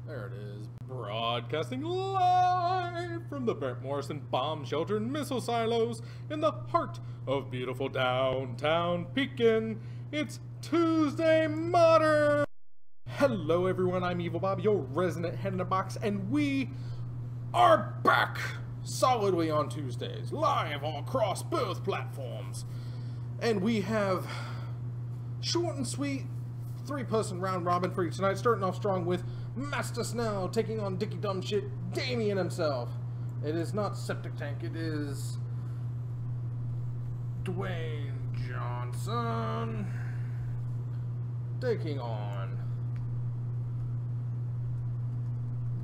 There it is, broadcasting live from the Brent Morrison Bomb Shelter and Missile Silos in the heart of beautiful downtown Pekin. It's Tuesday Modern! Hello everyone, I'm Evil Bob, your resident head in a box, and we are back solidly on Tuesdays, live all across both platforms. And we have short and sweet 3-person round robin for you tonight, starting off strong with Master Snell taking on Dicky Dumbshit Damien himself. It is not Septic Tank, it is Dwayne Johnson taking on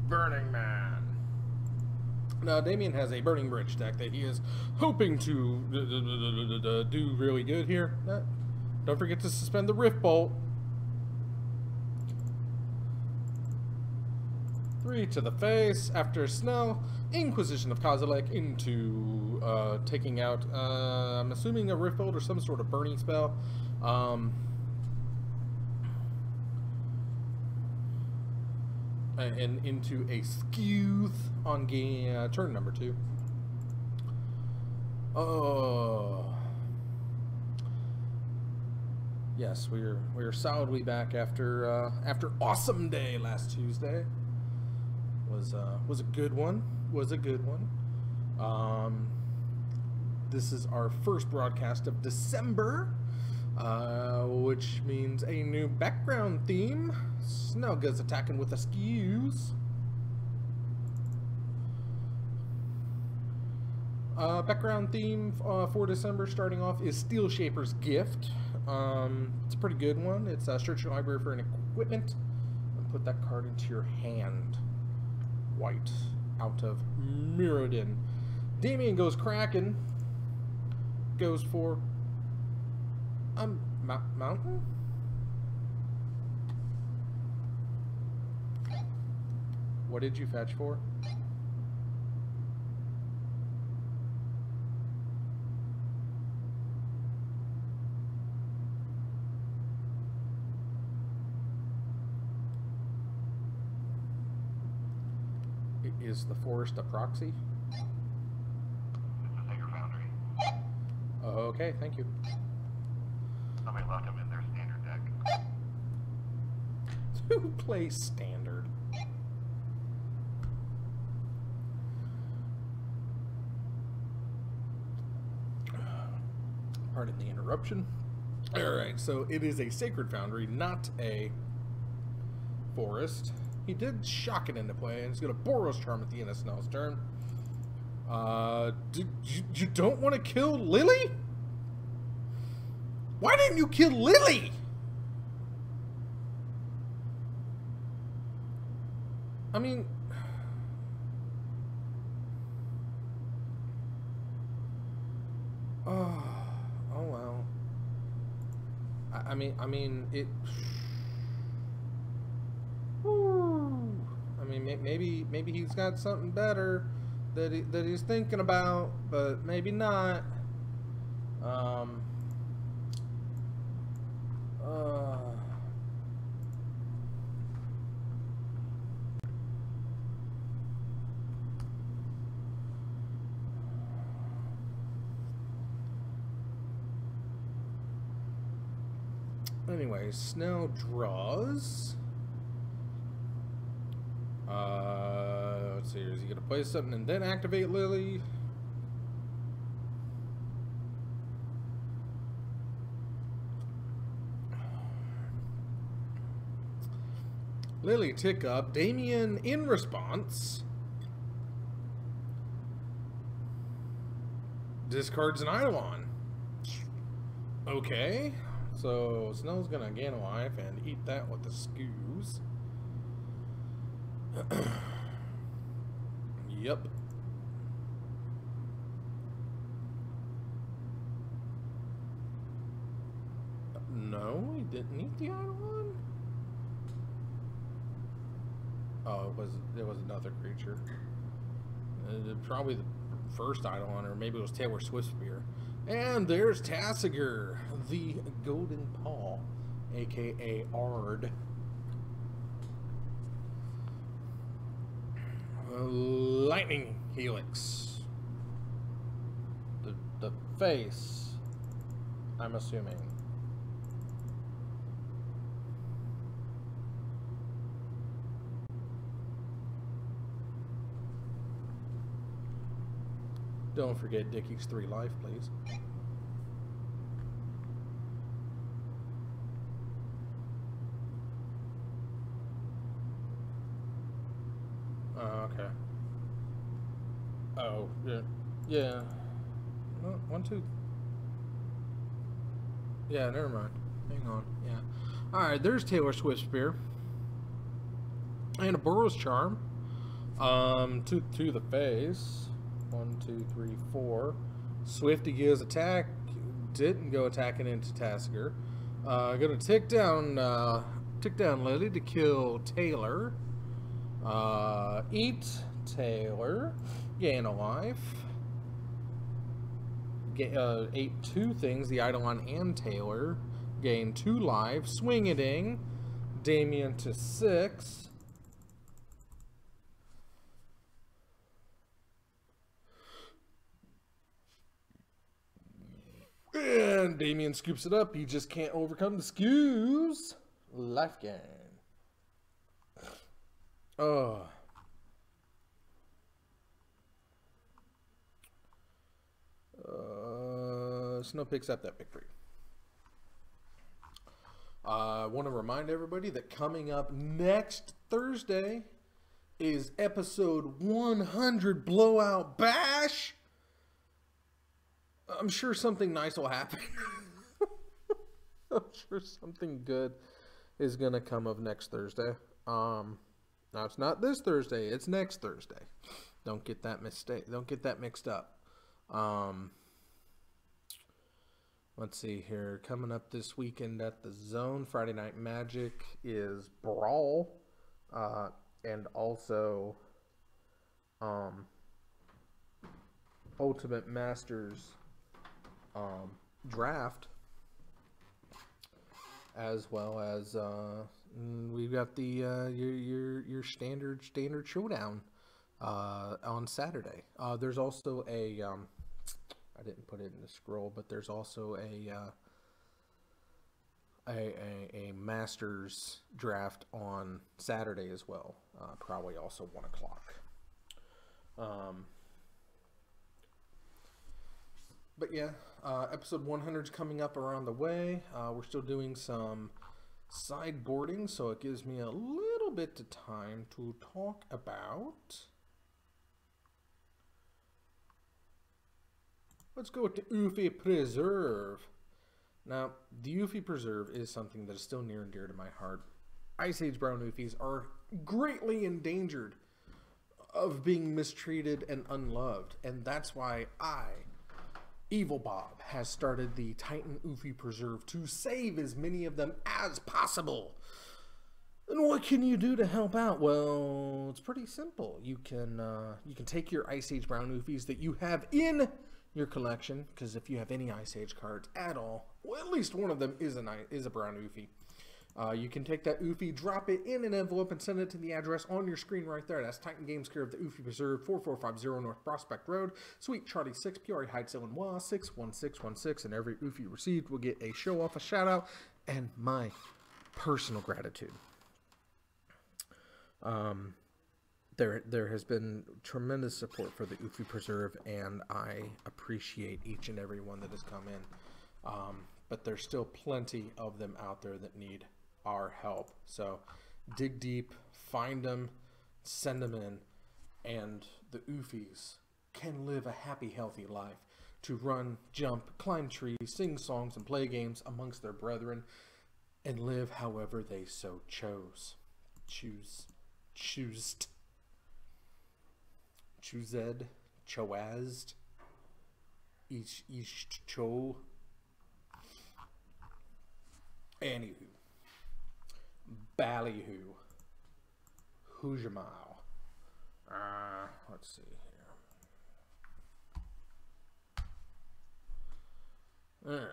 Burning Man. Now, Damien has a Burning Bridge deck that he is hoping to do really good here. Don't forget to suspend the Rift Bolt. 3 to the face after Snell. Inquisition of Kozilek into taking out, I'm assuming a Rift Bolt or some sort of burning spell. And into a Skewth on game, turn number 2. Oh. Yes, we're solidly back after Awesome Day last Tuesday. Was a good one. This is our first broadcast of December, which means a new background theme. Snell goes attacking with Askews. Background theme for December, starting off, is Steel Shaper's Gift. It's a pretty good one. It's search your library for an equipment and put that card into your hand. White out of Mirrodin. Damien goes Kraken. Goes for a mountain. What did you fetch for? Is the forest a proxy? It's a Sacred Foundry. Okay, thank you. Somebody left him in their standard deck. Who plays standard? Pardon the interruption. Alright, so it is a Sacred Foundry, not a forest. He did shock it into play, and he's going to Boros Charm at the end of Snell's turn. You don't want to kill Lily? Why didn't you kill Lily? I mean... Oh well. I mean, it... I mean, maybe he's got something better that he's thinking about, but maybe not. Anyway, Snell draws. Let's see, is he going to play something and then activate Lily? Lily tick up. Damien in response discards an Eidolon. Okay, so Snell's going to gain a life and eat that with the Skews. Yep. No, he didn't eat the Eidolon. Oh, it was another creature. Probably the first Eidolon, or maybe it was Taylor Swiftspear. And there's Tasigur, the Golden Paw, aka Ard. Lightning Helix. The face, I'm assuming. Don't forget Dickie's 3 life, please. Oh, okay. Oh, yeah. Yeah. Well, 1, 2. Yeah, never mind. Hang on. Yeah. Alright, there's Taylor Swift Spear. And a Burrow's Charm. To the face. 1, 2, 3, 4. Swifty gives attack. Didn't go attacking into Tasker. Gonna tick down Lily to kill Taylor. Eat Taylor. Gain a life. Ate 2 things, the Eidolon and Taylor. Gain 2 lives. Swing-a-ding. Damien to 6. And Damien scoops it up. He just can't overcome the skews. Life gain. Oh. Snow picks up that victory. I want to remind everybody that coming up next Thursday is episode 100 Blowout Bash. I'm sure something nice will happen. I'm sure something good is going to come of next Thursday. Now, it's not this Thursday. It's next Thursday. Don't get that mixed up. Let's see here. Coming up this weekend at the Zone, Friday Night Magic is Brawl. And also Ultimate Masters Draft. As well as we've got the your standard showdown on Saturday. There's also a I didn't put it in the scroll, but there's also a Masters draft on Saturday as well. Probably also 1 o'clock. But yeah, episode 100 is coming up around the way. We're still doing some sideboarding, so it gives me a little bit of time to talk about. Let's go with the Uffie Preserve. Now, the Uffie Preserve is something that is still near and dear to my heart. Ice Age Brown Uffies are greatly endangered of being mistreated and unloved, and that's why Evil Bob, has started the Titan Uffie Preserve to save as many of them as possible. And what can you do to help out? Well, it's pretty simple. You can take your Ice Age Brown Uffies that you have in your collection, because if you have any Ice Age cards at all, well, at least one of them is a Brown Uffie. You can take that Uffie, drop it in an envelope, and send it to the address on your screen right there. That's Titan Games, care of the Uffie Preserve, 4450 North Prospect Road, Suite Charlie 6, Peoria Heights, Illinois, 61616. And every Uffie received will get a show off, a shout out, and my personal gratitude. There has been tremendous support for the Uffie Preserve, and I appreciate each and every one that has come in. But there's still plenty of them out there that need our help. So dig deep, find them, send them in, and the Uffies can live a happy, healthy life to run, jump, climb trees, sing songs, and play games amongst their brethren, and live however they so choosed. Choosed. Cho. Anywho. Ballyhoo. Hoojamal. Let's see here. Alright.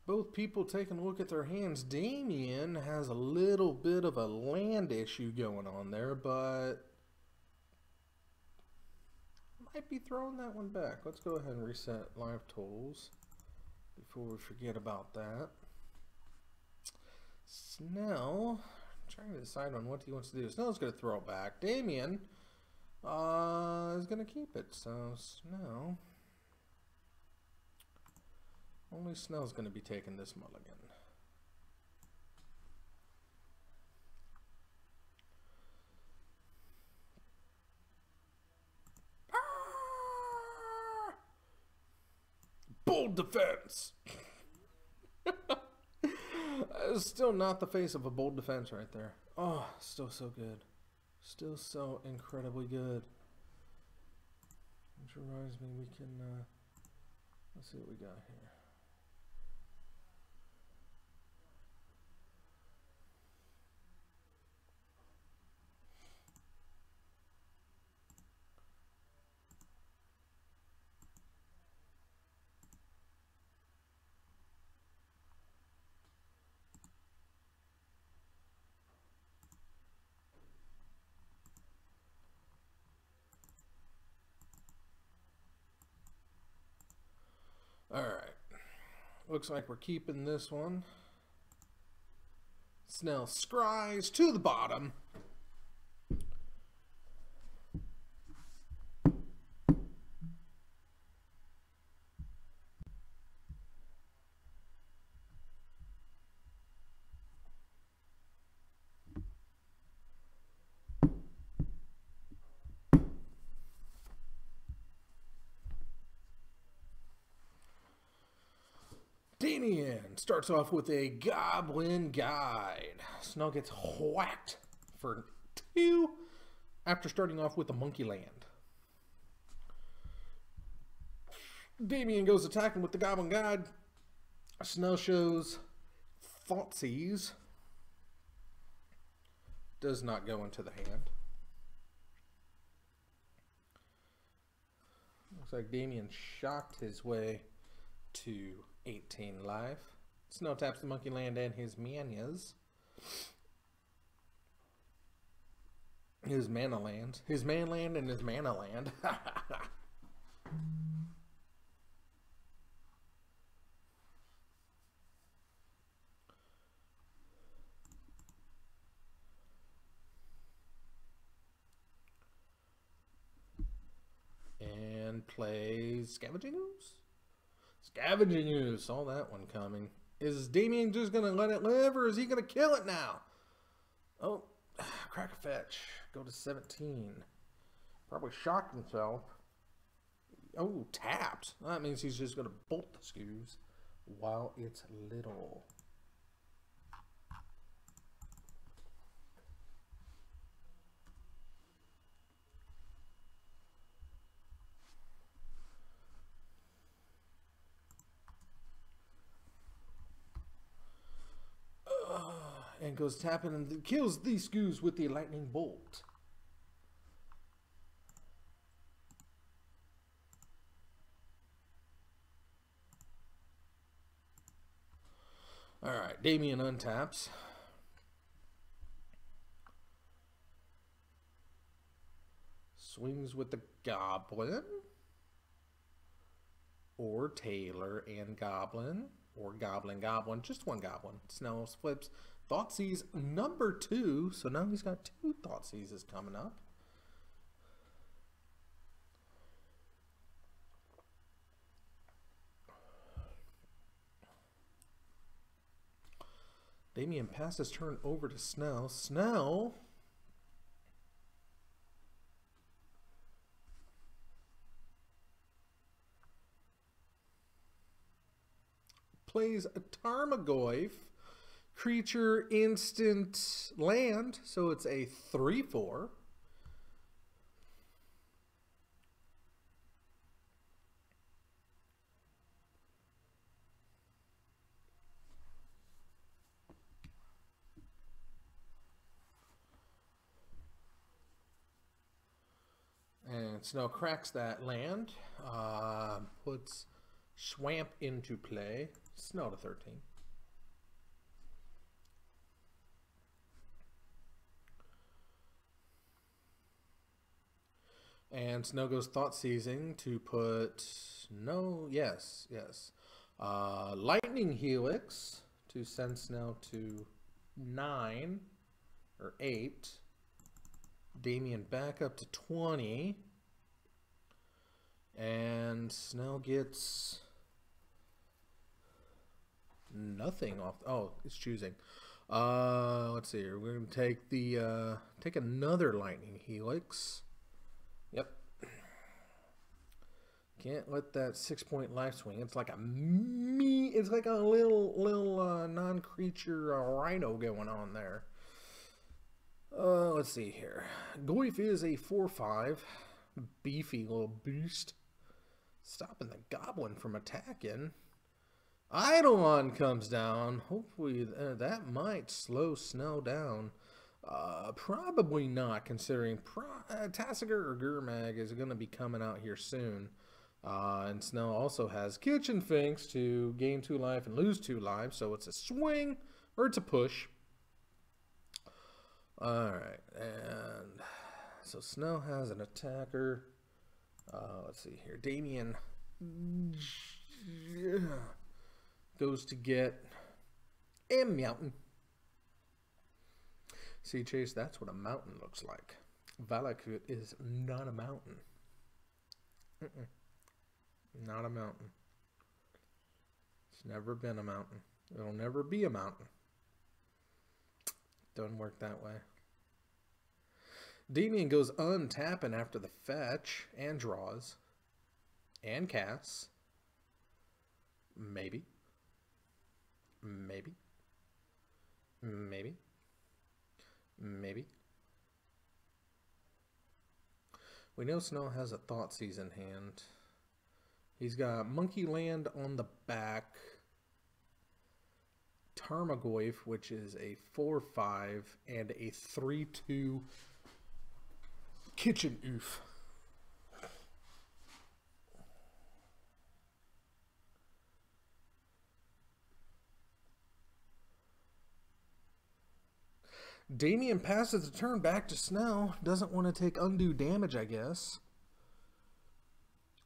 Both people taking a look at their hands. Damien has a little bit of a land issue going on there, but might be throwing that one back. Let's go ahead and reset live totals before we forget about that. Snell, trying to decide on what he wants to do. Snell's going to throw it back. Damien is going to keep it. So Snell, only Snell's going to be taking this mulligan. Bold defense. Still not the face of a bold defense right there. Oh, still so good. Still so incredibly good. Which reminds me, we can, let's see what we got here. Alright, looks like we're keeping this one. Snell scries to the bottom. Damien starts off with a Goblin Guide. Snell gets whacked for 2 after starting off with a Monkey Land. Damien goes attacking with the Goblin Guide. Snell shows Thoughtseize. Does not go into the hand. Looks like Damien shocked his way to 18 life. Snell taps the Monkey Land and his Manias. His Mana Land. His Man Land and his Mana Land. And plays Scavenging Ooze. Scavenging Ooze. Saw that one coming. Is Damien just going to let it live, or is he going to kill it now? Oh, crack a fetch. Go to 17. Probably shocked himself. Oh, tapped. That means he's just going to bolt the Scoos while it's little. And goes tapping and kills these Scoos with the Lightning Bolt. Alright, Damien untaps. Swings with the Goblin. Or Taylor and Goblin. Or Goblin, Goblin. Just one Goblin. Snell flips Thoughtseize number 2. So now he's got 2 Thoughtseizes coming up. Damien passes turn over to Snell. Snell plays a Tarmogoyf. Creature instant land, so it's a 3/4. And Snell cracks that land, puts Swamp into play. Snow to 13. And Snow goes Thought Seizing to put yes. Lightning Helix to send Snow to 9 or 8. Damien back up to 20. And Snow gets nothing off. Oh, it's choosing. Let's see here. We're gonna take the take another Lightning Helix. Yep. Can't let that 6-point life swing. It's like a it's like a little non-creature rhino going on there. Let's see here. Goyf is a 4/5, beefy little beast, stopping the goblin from attacking. Eidolon comes down. Hopefully that might slow Snow down. Probably not, considering Tasigur or Gurmag is going to be coming out here soon. And Snow also has Kitchen Finks to gain 2 life and lose 2 lives, so it's a swing or it's a push. Alright, and so Snow has an attacker. Let's see here. Damien goes to get a mountain. See, Chase, that's what a mountain looks like. Valakut is not a mountain. Not a mountain. It's never been a mountain. It'll never be a mountain. Doesn't work that way. Damien goes untapping after the fetch and draws and casts. Maybe. Maybe. Maybe. Maybe. We know Snow has a Thought Seize in hand. He's got Monkey Land on the back. Tarmogoyf, which is a 4/5, and a 3/2 Kitchen Oof. Damien passes the turn back to Snow. Doesn't want to take undue damage, I guess.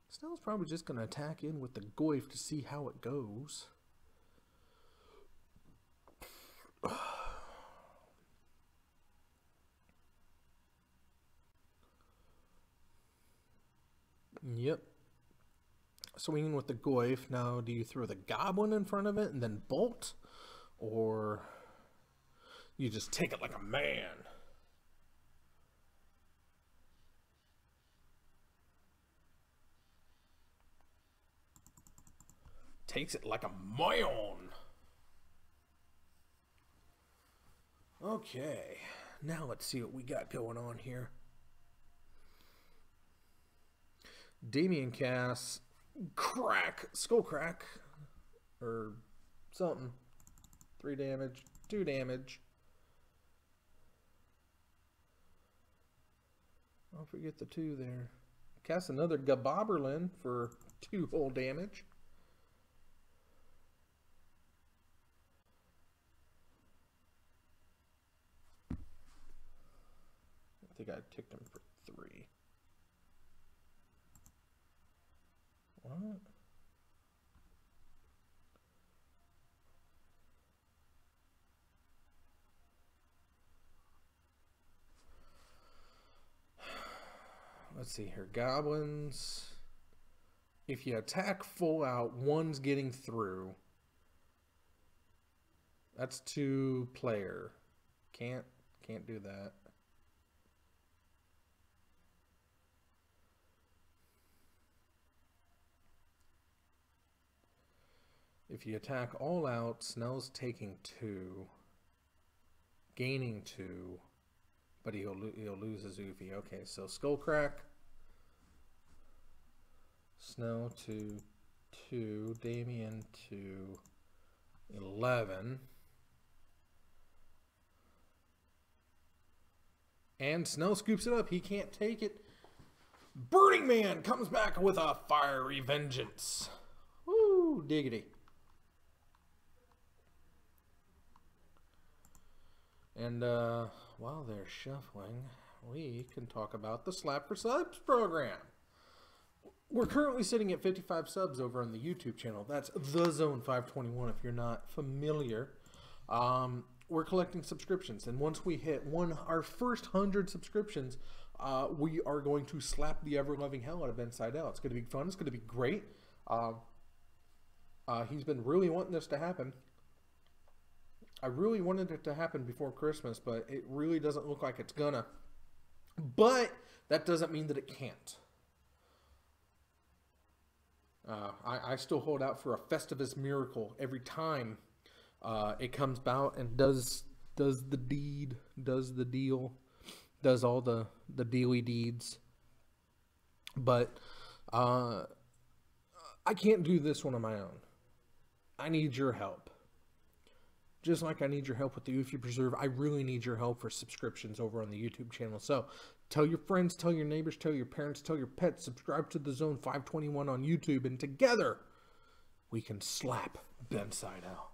Snow's probably just going to attack in with the Goyf to see how it goes. Yep. Swinging with the Goyf. Now, do you throw the Goblin in front of it and then bolt? Or you just take it like a man? Takes it like a man. Okay. Now let's see what we got going on here. Damien casts Skull Crack, or something. 3 damage, 2 damage. Don't forget the 2 there. Cast another Gaboberlin for 2 whole damage. I think I ticked him for 3. What? Let's see here. Goblins. If you attack full out, 1's getting through. That's 2 player. Can't do that. If you attack all out, Snell's taking 2, gaining 2, but he'll lose his Oofy. Okay, so Skull Crack, Snell to 2, Damien to 11, and Snell scoops it up. He can't take it. Burning Man comes back with a fiery vengeance. Woo, diggity. And while they're shuffling, we can talk about the Slap for Subs program. We're currently sitting at 55 subs over on the YouTube channel. That's The Zone 521 if you're not familiar. We're collecting subscriptions, and once we hit our first 100 subscriptions, we are going to slap the ever-loving hell out of Ben Seidel. It's going to be fun. It's going to be great. He's been really wanting this to happen. I really wanted it to happen before Christmas, but it really doesn't look like it's gonna. But that doesn't mean that it can't. I still hold out for a Festivus miracle every time it comes about and does the deed, does the deal, does all the dealy deeds. But I can't do this one on my own. I need your help. Just like I need your help with the Eufy Preserve, I really need your help for subscriptions over on the YouTube channel. So tell your friends, tell your neighbors, tell your parents, tell your pets, subscribe to the Zone 521 on YouTube, and together we can slap Ben Seidel.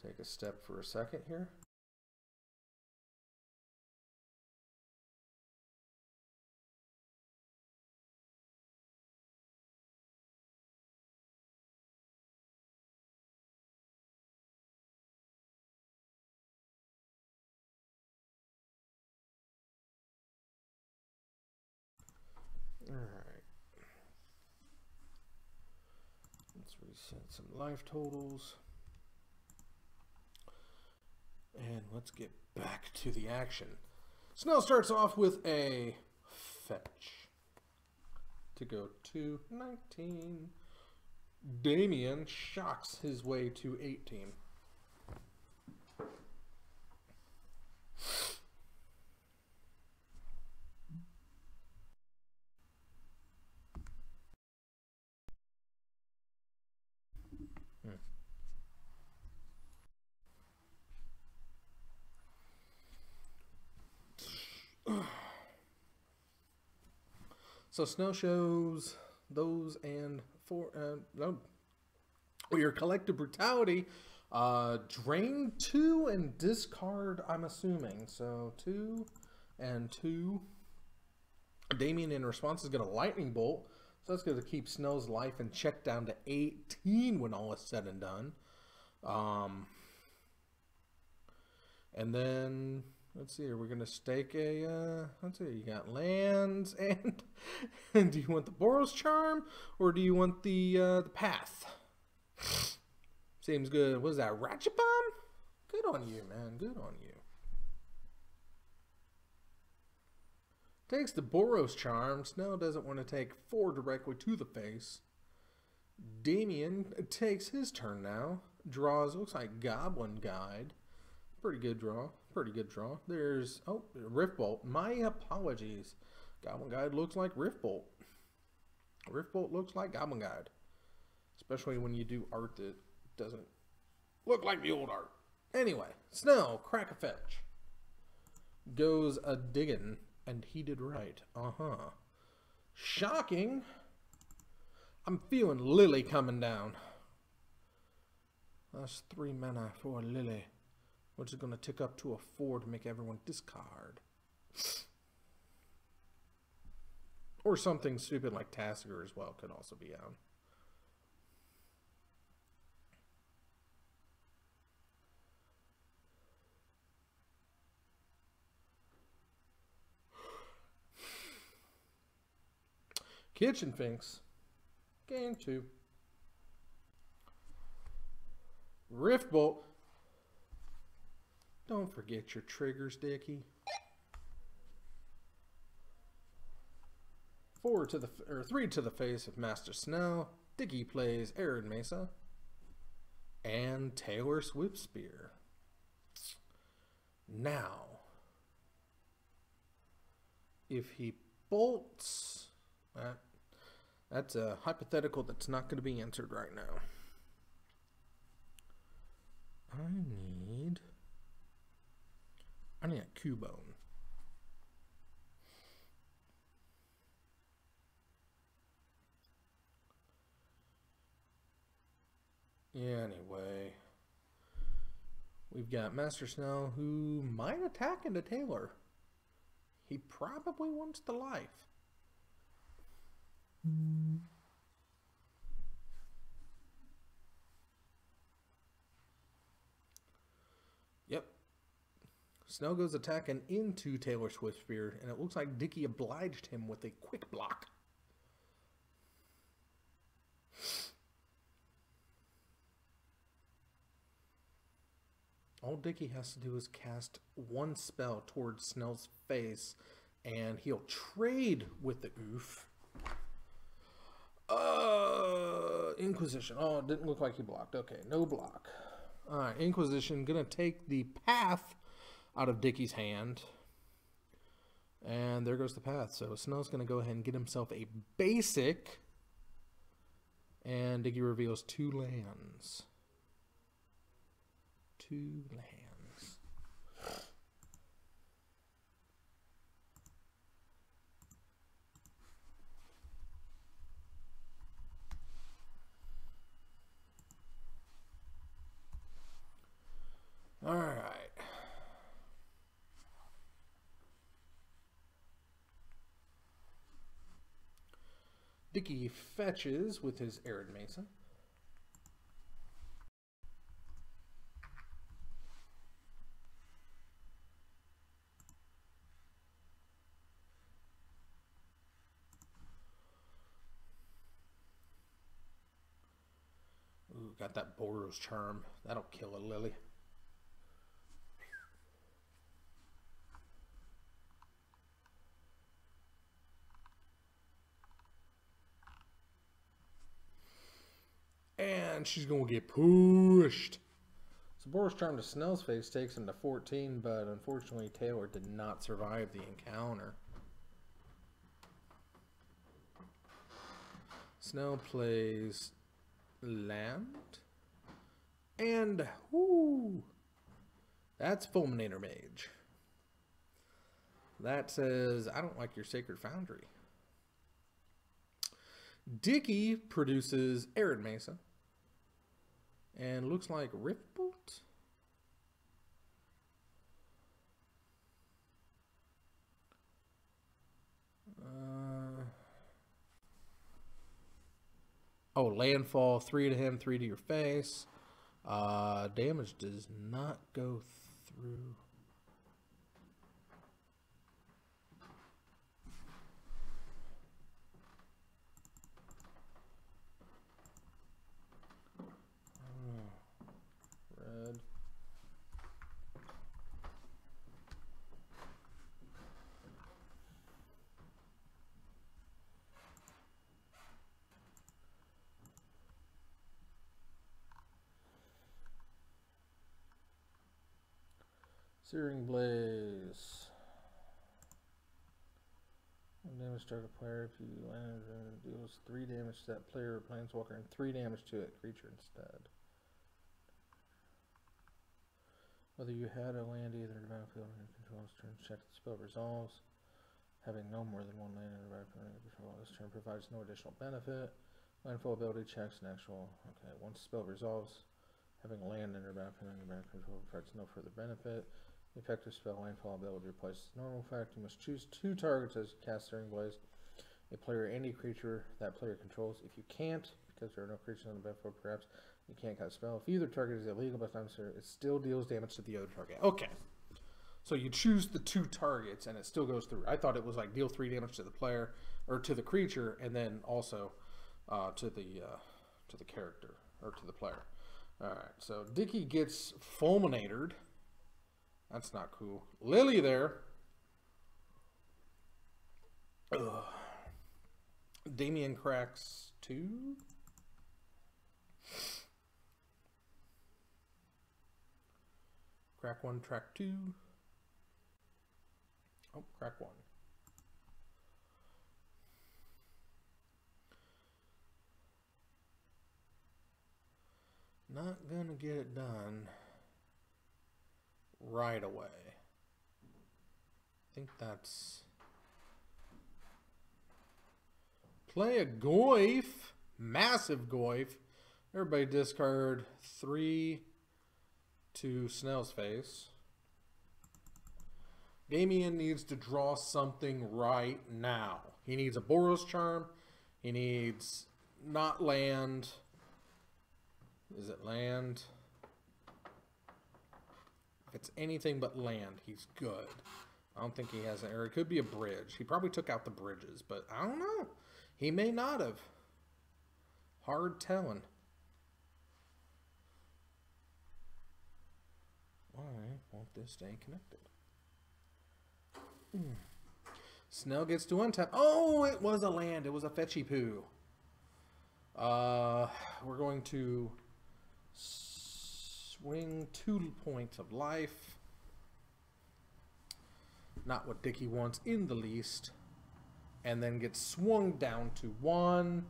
Take a step for a second here. All right. Let's reset some life totals. And let's get back to the action. Snell starts off with a fetch to go to 19. Damien shocks his way to 18. So Snow shows those and your collective brutality. Drain 2 and discard, I'm assuming. So 2 and 2. Damien in response is going to lightning bolt. So that's going to keep Snell's life in check down to 18 when all is said and done. And then let's see, we're going to stake a, let's see, you got lands, and do you want the Boros Charm, or do you want the path? Seems good. What is that, Ratchet Bomb? Good on you, man, good on you. Takes the Boros Charm. Snell doesn't want to take 4 directly to the face. Damien takes his turn now. Draws, looks like Goblin Guide. Pretty good draw. Pretty good draw. There's, oh, Rift Bolt. My apologies. Goblin Guide looks like Rift Bolt. Rift Bolt looks like Goblin Guide. Especially when you do art that doesn't look like the old art. Anyway, Snell, crack a fetch. Goes a diggin', and he did right. Shocking. I'm feeling Lily coming down. That's 3 mana for Lily, which is going to tick up to a 4 to make everyone discard. Or something stupid like Tasker as well could also be out. Kitchen Finks. Game 2. Rift Bolt. Don't forget your triggers, Dickie. 3 to the face of Master Snell. Dickie plays Arid Mesa. And Taylor Swiftspear. Now, if he bolts, that's a hypothetical that's not going to be answered right now. I need a Cubone. Anyway, we've got Master Snell who might attack into Taylor. He probably wants the life. Yep. Snell goes attacking into Taylor Swiftbeard, and it looks like Dicky obliged him with a quick block. All Dicky has to do is cast one spell towards Snell's face, and he'll trade with the oof. Inquisition. Oh, it didn't look like he blocked. Okay, no block. Alright, Inquisition gonna take the path out of Dicky's hand. And there goes the path. So Snell's gonna go ahead and get himself a basic. And Dicky reveals 2 lands. 2 lands. All right. Dicky fetches with his Arid Mason. Ooh, got that Boros Charm. That'll kill a Lily. And she's going to get pushed. So Boros Charm to Snell's face takes him to 14, but unfortunately Taylor did not survive the encounter. Snell plays land. And, whoo, that's Fulminator Mage. That says, I don't like your Sacred Foundry. Dicky produces Arid Mesa. And looks like Riftbolt. Oh, landfall, 3 to him, 3 to your face. Damage does not go through. Red. Searing Blaze. One damage to target player. If you land, deals 3 damage to that player or planeswalker and 3 damage to a creature instead. Whether you had a land either in the battlefield or in control this turn, check the spell resolves. Having no more than 1 land in the battlefield or control this turn provides no additional benefit. Landfall ability checks and actual. Okay, once spell resolves, having land in the battlefield or in the battlefield control provides no further benefit. The effective spell landfall ability replaces normal effect. You must choose 2 targets as you cast Searing Blaze. A player or any creature that player controls. If you can't, because there are no creatures on the battlefield, perhaps you can't cast a spell. If either target is illegal by the time it still deals damage to the other target. Okay. So you choose the 2 targets and it still goes through. I thought it was like deal 3 damage to the player or to the creature and then also to the character or to the player. All right. So Dicky gets fulminated. That's not cool. Lily there. Ugh. Damien cracks 2. Crack 1, track 2. Oh, crack 1. Not gonna get it done right away. I think that's... Play a Goyf. Massive Goyf. Everybody discard 3 to Snell's face. Damien needs to draw something right now. He needs a Boros Charm. He needs not land. Is it land? If it's anything but land, he's good. I don't think he has an area. It could be a bridge. He probably took out the bridges, but I don't know. He may not have. Hard telling. Why won't this stay connected? Snell gets to untap. Oh, it was a land. It was a fetchy poo. We're going to swing 2 points of life. Not what Dickie wants in the least. And then gets swung down to 1.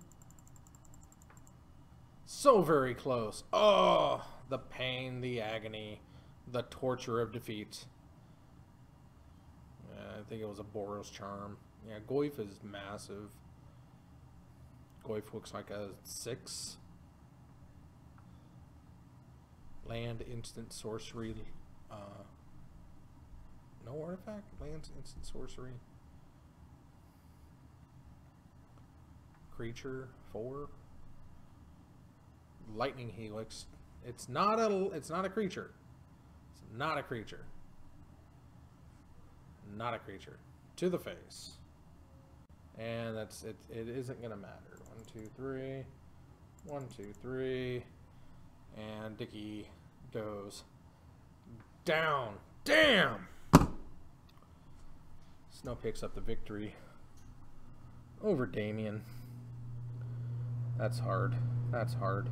So very close. Oh, the pain, the agony, the torture of defeat. I think it was a Boros Charm. Yeah, Goyf is massive. Goyf looks like a 6. Land, instant sorcery. No artifact? Land, instant sorcery. Creature, 4. Lightning Helix. It's not a creature. It's not a creature. Not a creature. To the face. And that's it. It isn't gonna matter. 1, 2, 3. 1, 2, 3. And Dickie goes down. Damn! Snow picks up the victory over Damien. That's hard. That's hard.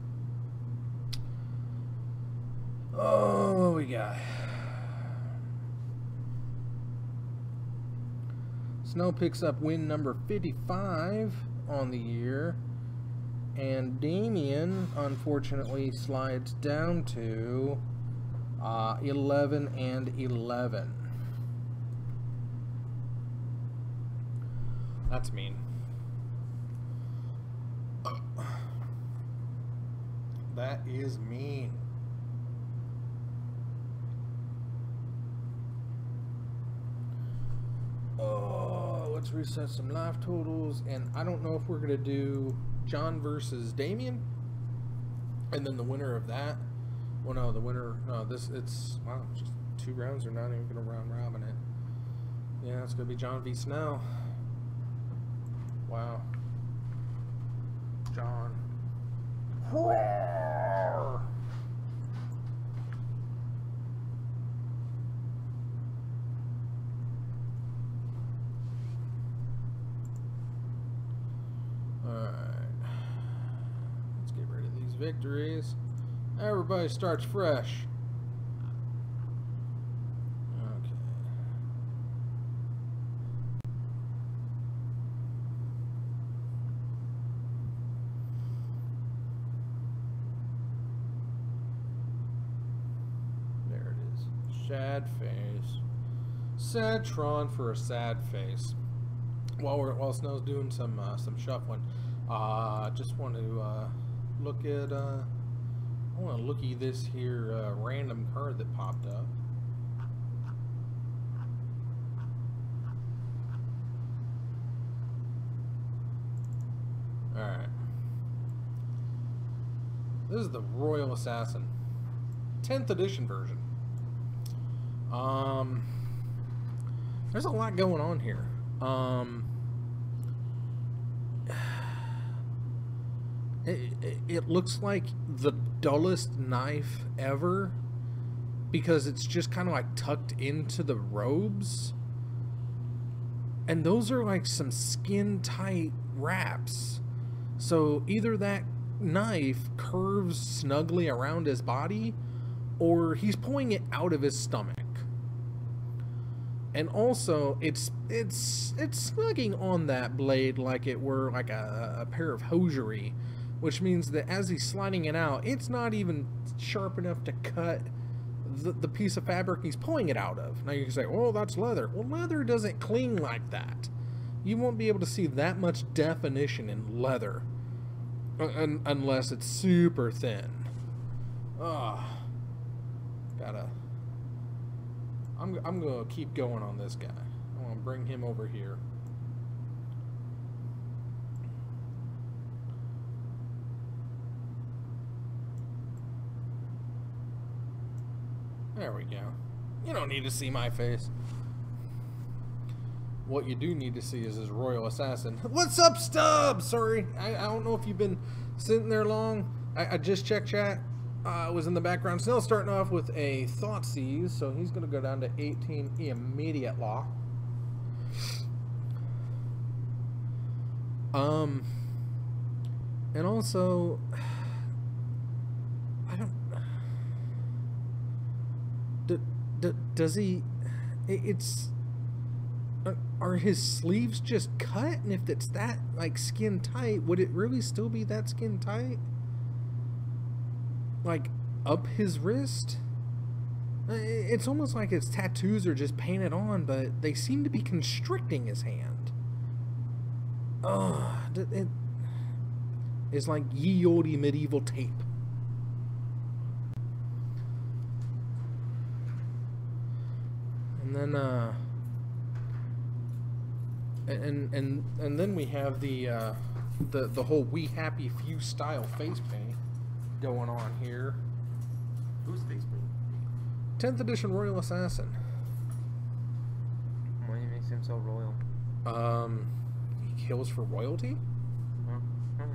Oh, what we got? Snow picks up win number 55 on the year. And Damien, unfortunately, slides down to 11 and 11. That's mean. That is mean. Oh, let's reset some life totals. And I don't know if we're going to do John versus Damien. And then the winner of that. Well, no, the winner. No, it's. Wow, just 2 rounds. They're not even going to round robin it. Yeah, it's going to be John v. Snell. Wow. John. Roar. Alright. Let's get rid of these victories. Everybody starts fresh. Okay. There it is. Sad face. Sadtron for a sad face. While Snow's doing some shuffling, just want to look at I want to looky this here random card that popped up. All right, this is the Royal Assassin, 10th edition version. There's a lot going on here. It looks like the dullest knife ever because it's just kind of like tucked into the robes, and those are like some skin tight wraps. So either that knife curves snugly around his body or he's pulling it out of his stomach. And also, it's snugging on that blade like it were like a pair of hosiery, which means that as he's sliding it out, it's not even sharp enough to cut the piece of fabric he's pulling it out of. Now you can say, oh, that's leather. Well, leather doesn't cling like that. You won't be able to see that much definition in leather. Unless it's super thin. I'm gonna keep going on this guy. I'm gonna bring him over here. There we go. You don't need to see my face. What you do need to see is his Royal Assassin. What's up, Stubbs? Sorry, I don't know if you've been sitting there long. I just checked chat. Was in the background. Still starting off with a Thoughtseize, so he's going to go down to 18 immediate law. And also, I don't. Does he? Are his sleeves just cut? And if it's that like skin tight, would it really still be that skin tight? Like up his wrist? It's almost like his tattoos are just painted on, but they seem to be constricting his hand. It's like ye olde medieval tape. And then and then we have the whole We Happy Few style face paint going on here. Who's face paint? 10th edition Royal Assassin. Why do you make him so royal? He kills for royalty? Oh, okay.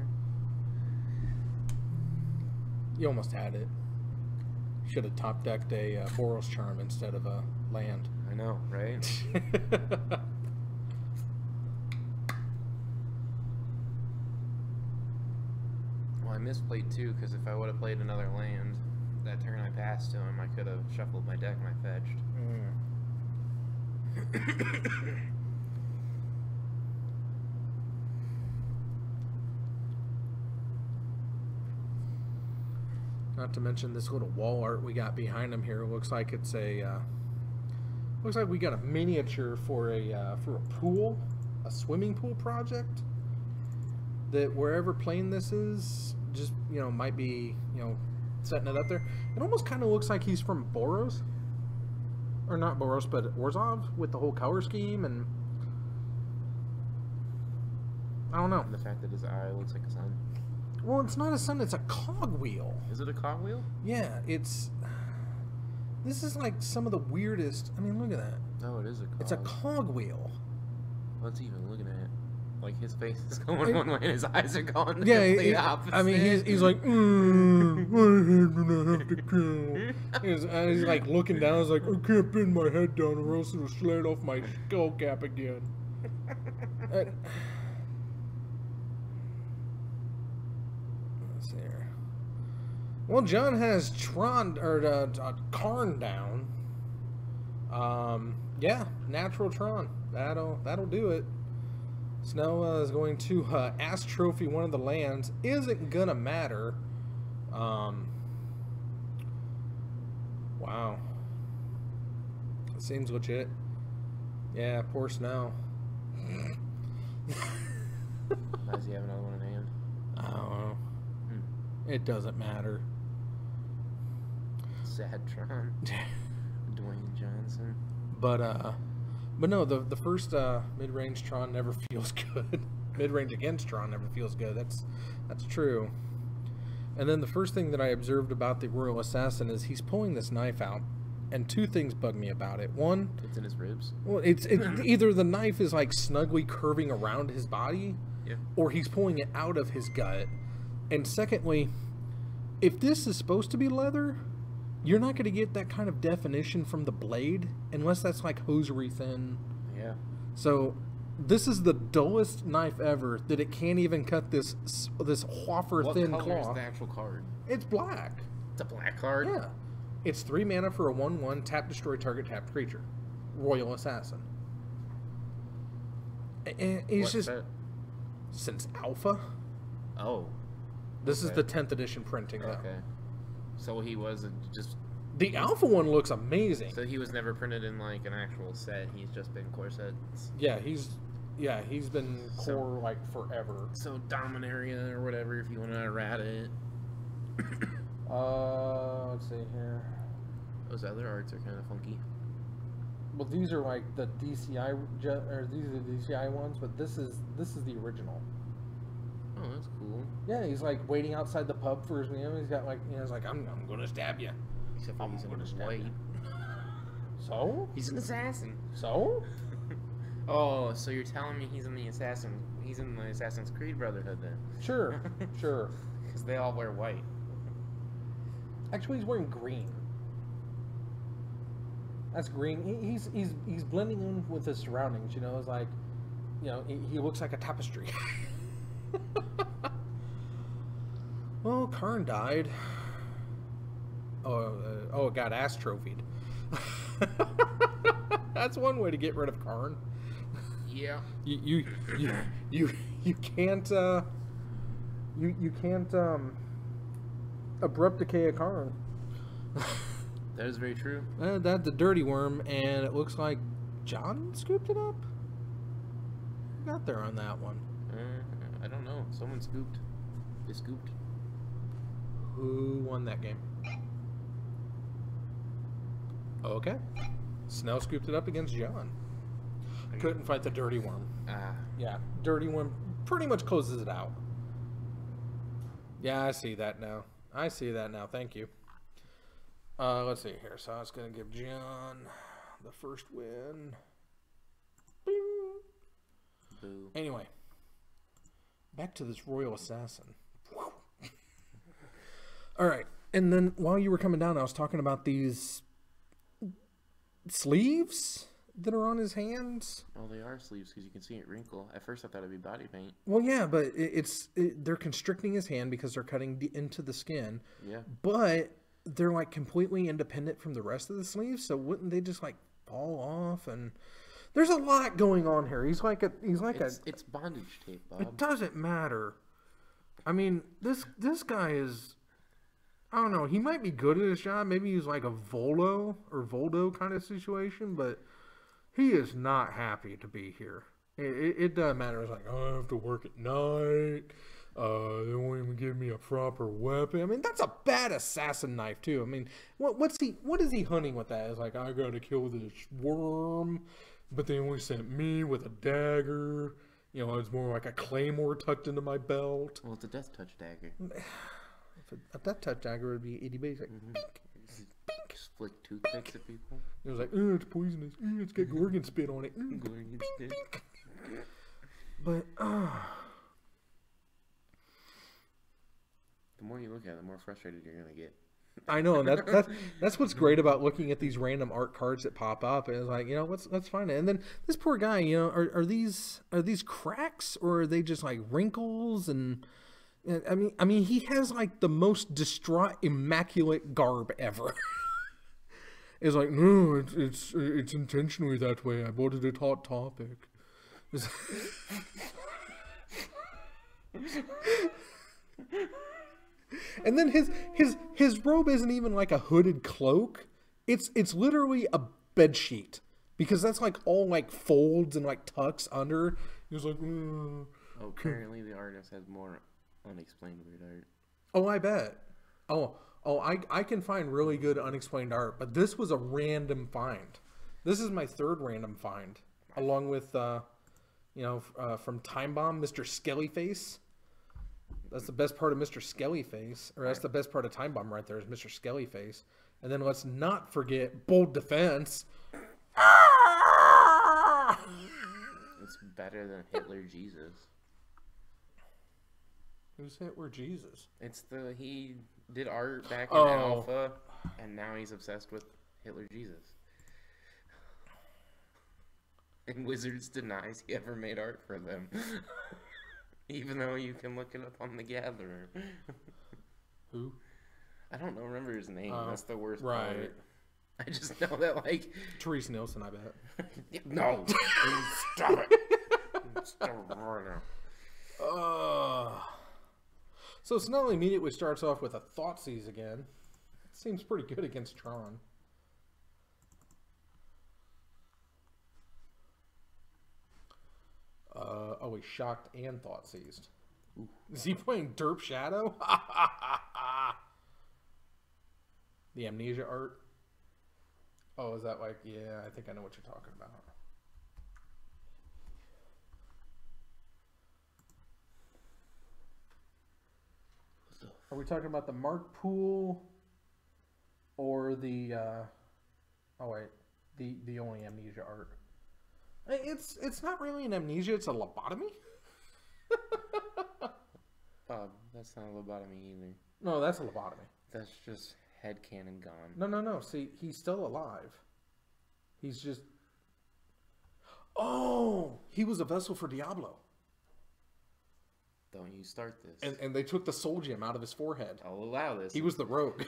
You almost had it. Should have top decked a Boros Charm instead of a land. I know, right? Well, I misplayed too, because if I would have played another land, that turn I passed to him, I could have shuffled my deck and I fetched. Not to mention this little wall art we got behind him here. It looks like it's a looks like we got a miniature for a pool, a swimming pool project. That wherever plane this is, just might be setting it up there. It almost kind of looks like he's from Boros, or not Boros, but Orzhov with the whole color scheme, and I don't know. And the fact that his eye looks like a sun. Well, it's not a sun; it's a cogwheel. Is it a cogwheel? Yeah, it's. This is like some of the weirdest. I mean, look at that. No, it is a cog. It's a cogwheel. What's he even looking at? Like his face is going one way and his eyes are going the Yeah, opposite. I mean, he's like, I have to kill. He's like looking down. He's like, I can't bend my head down or else it'll slide off my skull cap again. Let's see here. Well, John has Tron or Karn down. Yeah, natural Tron. That'll do it. Snow is going to ask trophy one of the lands. Isn't gonna matter. Wow. It seems legit. Yeah, poor Snow. Does he have another one in hand? I don't know. It doesn't matter. Sad Tron. Dwayne Johnson. But no, the first mid-range Tron never feels good. Mid-range against Tron never feels good. That's true. And then the first thing that I observed about the Royal Assassin is he's pulling this knife out, and two things bug me about it. One, It's in his ribs. well, it's either the knife is like snugly curving around his body, Yeah. or he's pulling it out of his gut. And secondly, if this is supposed to be leather, you're not going to get that kind of definition from the blade unless that's like hosiery thin. Yeah. So this is the dullest knife ever that it can't even cut this wafer What thin color is cloth. the actual card? It's black. It's a black card? Yeah. It's 3 mana for a 1/1 tap destroy target tapped creature. Royal Assassin. And he's What's just that? since Alpha. Oh. This is Okay. the 10th edition printing though. Okay. So he was just... The Alpha one looks amazing. So he was never printed in like an actual set. He's just been core sets. Yeah, he's Yeah, he's been core like forever. So Dominaria or whatever, if you want to errata it. Let's see here. Those other arts are kind of funky. Well, these are like the DCI, or these are the DCI ones, but this is the original. Oh, that's cool. Yeah, he's like waiting outside the pub for his meal. He's got like, he's like, I'm gonna stab you. Except for I'm he's in gonna stab white. you. So? He's an assassin. So? Oh, so you're telling me he's in the Assassin's Creed Brotherhood then? Sure, sure. Because they all wear white. Actually, he's wearing green. That's green. He's blending in with his surroundings. You know, it's like, you know, he looks like a tapestry. Well, Karn died. Oh, it got ass trophied. That's one way to get rid of Karn. Yeah. You can't you can't abrupt decay a Karn. That is very true. That's the dirty worm, and it looks like John scooped it up. Who got there on that one? I don't know. Someone scooped. They scooped. Who won that game? Okay. Snell scooped it up against John. Couldn't fight the dirty worm. Yeah, dirty worm pretty much closes it out. Yeah, I see that now. I see that now. Thank you. Let's see here. So I was going to give John the first win. Bing. Boo. Anyway, back to this Royal Assassin. All right. And then while you were coming down, I was talking about these sleeves that are on his hands. Oh, they are sleeves because you can see it wrinkle. At first, I thought it'd be body paint. Well, yeah, but they're constricting his hand because they're cutting into the skin. Yeah. But they're like completely independent from the rest of the sleeves, so wouldn't they just like fall off? And there's a lot going on here. It's bondage tape, Bob. It doesn't matter. I mean, this guy is, I don't know, he might be good at his job. Maybe he's like a Voldo kind of situation, but he is not happy to be here. It doesn't matter. It's like, oh, I have to work at night. They won't even give me a proper weapon. I mean, that's a bad assassin knife too. I mean, what is he hunting with that? It's like, I gotta kill this worm, but they only sent me with a dagger. You know, it's more like a claymore tucked into my belt. Well, it's a death touch dagger. A death touch dagger would be 80 base. Like, bink, bink. Just flick toothpicks at people. It was like, it's poisonous. It's got Gorgon spit on it. Gorgon spit. Bink. But, the more you look at it, the more frustrated you're gonna get. I know, and that's what's great about looking at these random art cards that pop up. And it's like, you know, let's find it. And then this poor guy, you know, are these cracks, or are they just like wrinkles? And I mean, he has like the most distraught, immaculate garb ever. It's like, no, it's intentionally that way. I voted it Hot Topic. And then his robe isn't even like a hooded cloak. It's literally a bed sheet, because that's like all like folds and like tucks under. He was like, oh, apparently the artist has more unexplained weird art. Oh, I bet. Oh, I can find really good unexplained art, but this was a random find. This is my third random find, along with from Time Bomb, Mr. Skellyface. That's the best part of Mr. Skellyface, or that's the best part of Time Bomb right there, is Mr. Skellyface. And then let's not forget Bold Defense. It's better than Hitler Jesus. Who's Hitler Jesus? He did art back in Alpha, and now he's obsessed with Hitler Jesus. And Wizards denies he ever made art for them. Even though you can look it up on The Gatherer. Who? I don't remember his name. That's the worst right. part. I just know that, like... Therese Nielsen, I bet. No! Stop it! Stop it right now. So Snell immediately starts off with a Thoughtseize again. Seems pretty good against Tron. Oh, he's shocked and thought seized. Is he playing Derp Shadow? The amnesia art. Oh, is that like? Yeah, I think I know what you're talking about. Are we talking about the Mark Poole or the? Oh wait, the only amnesia art. It's not really an amnesia. It's a lobotomy. That's not a lobotomy either. No, that's a lobotomy. That's just head cannon gone. No. See, he's still alive. He's just. Oh, he was a vessel for Diablo. Don't you start this. And they took the soul gem out of his forehead. I'll allow this. He was the rogue.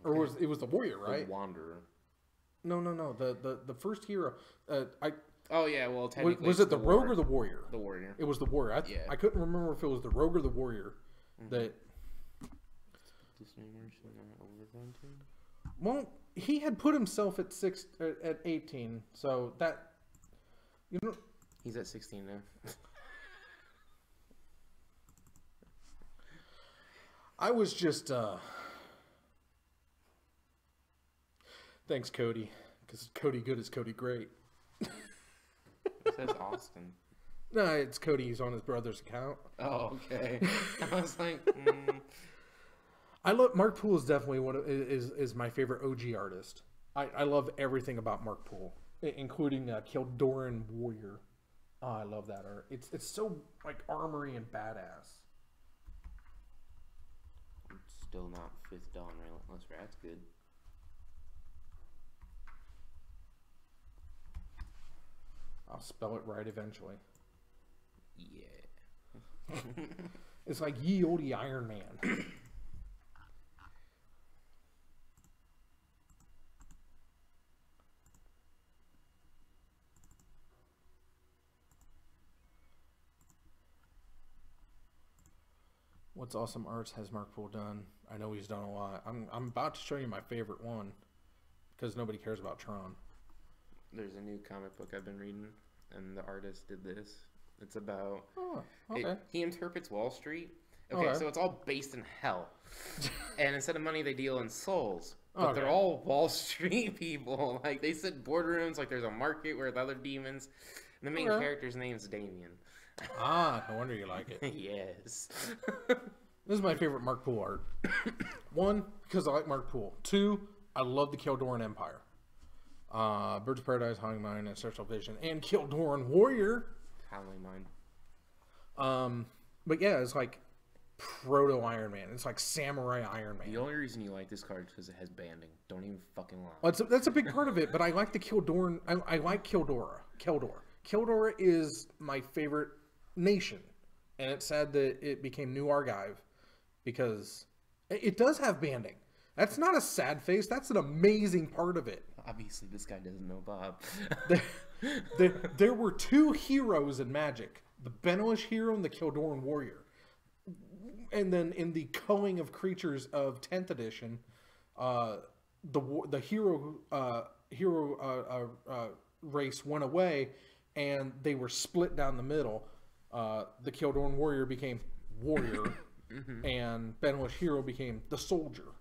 Or it was the warrior, right? The wanderer. No. The first hero. Oh yeah, well technically was it the rogue or the warrior? The warrior. It was the warrior. I couldn't remember if it was the rogue or the warrior. That. Well, he had put himself at 18, so that. You know. He's at 16 now. I was just. Thanks, Cody. Because Cody good is Cody great. It says Austin. No, it's Cody. He's on his brother's account. Oh, okay. I was like, I love Mark Poole. Is definitely is my favorite OG artist. I love everything about Mark Poole, including Kildoran Warrior. Oh, I love that art. It's so like armory and badass. It's still not Fifth Dawn Relentless Rat's good. I'll spell it right eventually. Yeah. It's like ye olde Iron Man. What's awesome arts has Mark Poole done? I know he's done a lot. I'm about to show you my favorite one because nobody cares about Tron. There's a new comic book I've been reading, and the artist did this. It's about... Oh, okay. He interprets Wall Street. Okay, so it's all based in hell. And instead of money, they deal in souls. But they're all Wall Street people. Like, they sit boardrooms, like there's a market where the other demons... And the main character's name is Damien. Ah, no wonder you like it. Yes. This is my favorite Mark Poole art. One, because I like Mark Poole. Two, I love the Kildoran Empire. Birds of Paradise, Haunting Mine, Ancestral Vision, and Kildoran Warrior. Howling Mine. But yeah, it's like proto Iron Man. It's like samurai Iron Man. The only reason you like this card is because it has banding. Don't even fucking lie. Well, that's a big part of it, but I like the Kildoran. I like Kildora. Kildora is my favorite nation, and it's sad that it became New Argive because it does have banding. That's not a sad face. That's an amazing part of it. Obviously, this guy doesn't know Bob. There were two heroes in Magic: the Benalish hero and the Kildoran Warrior. And then in the Culling of Creatures of 10th edition, the hero race went away, and they were split down the middle. The Kildoran Warrior became Warrior, and Benalish Hero became the Soldier.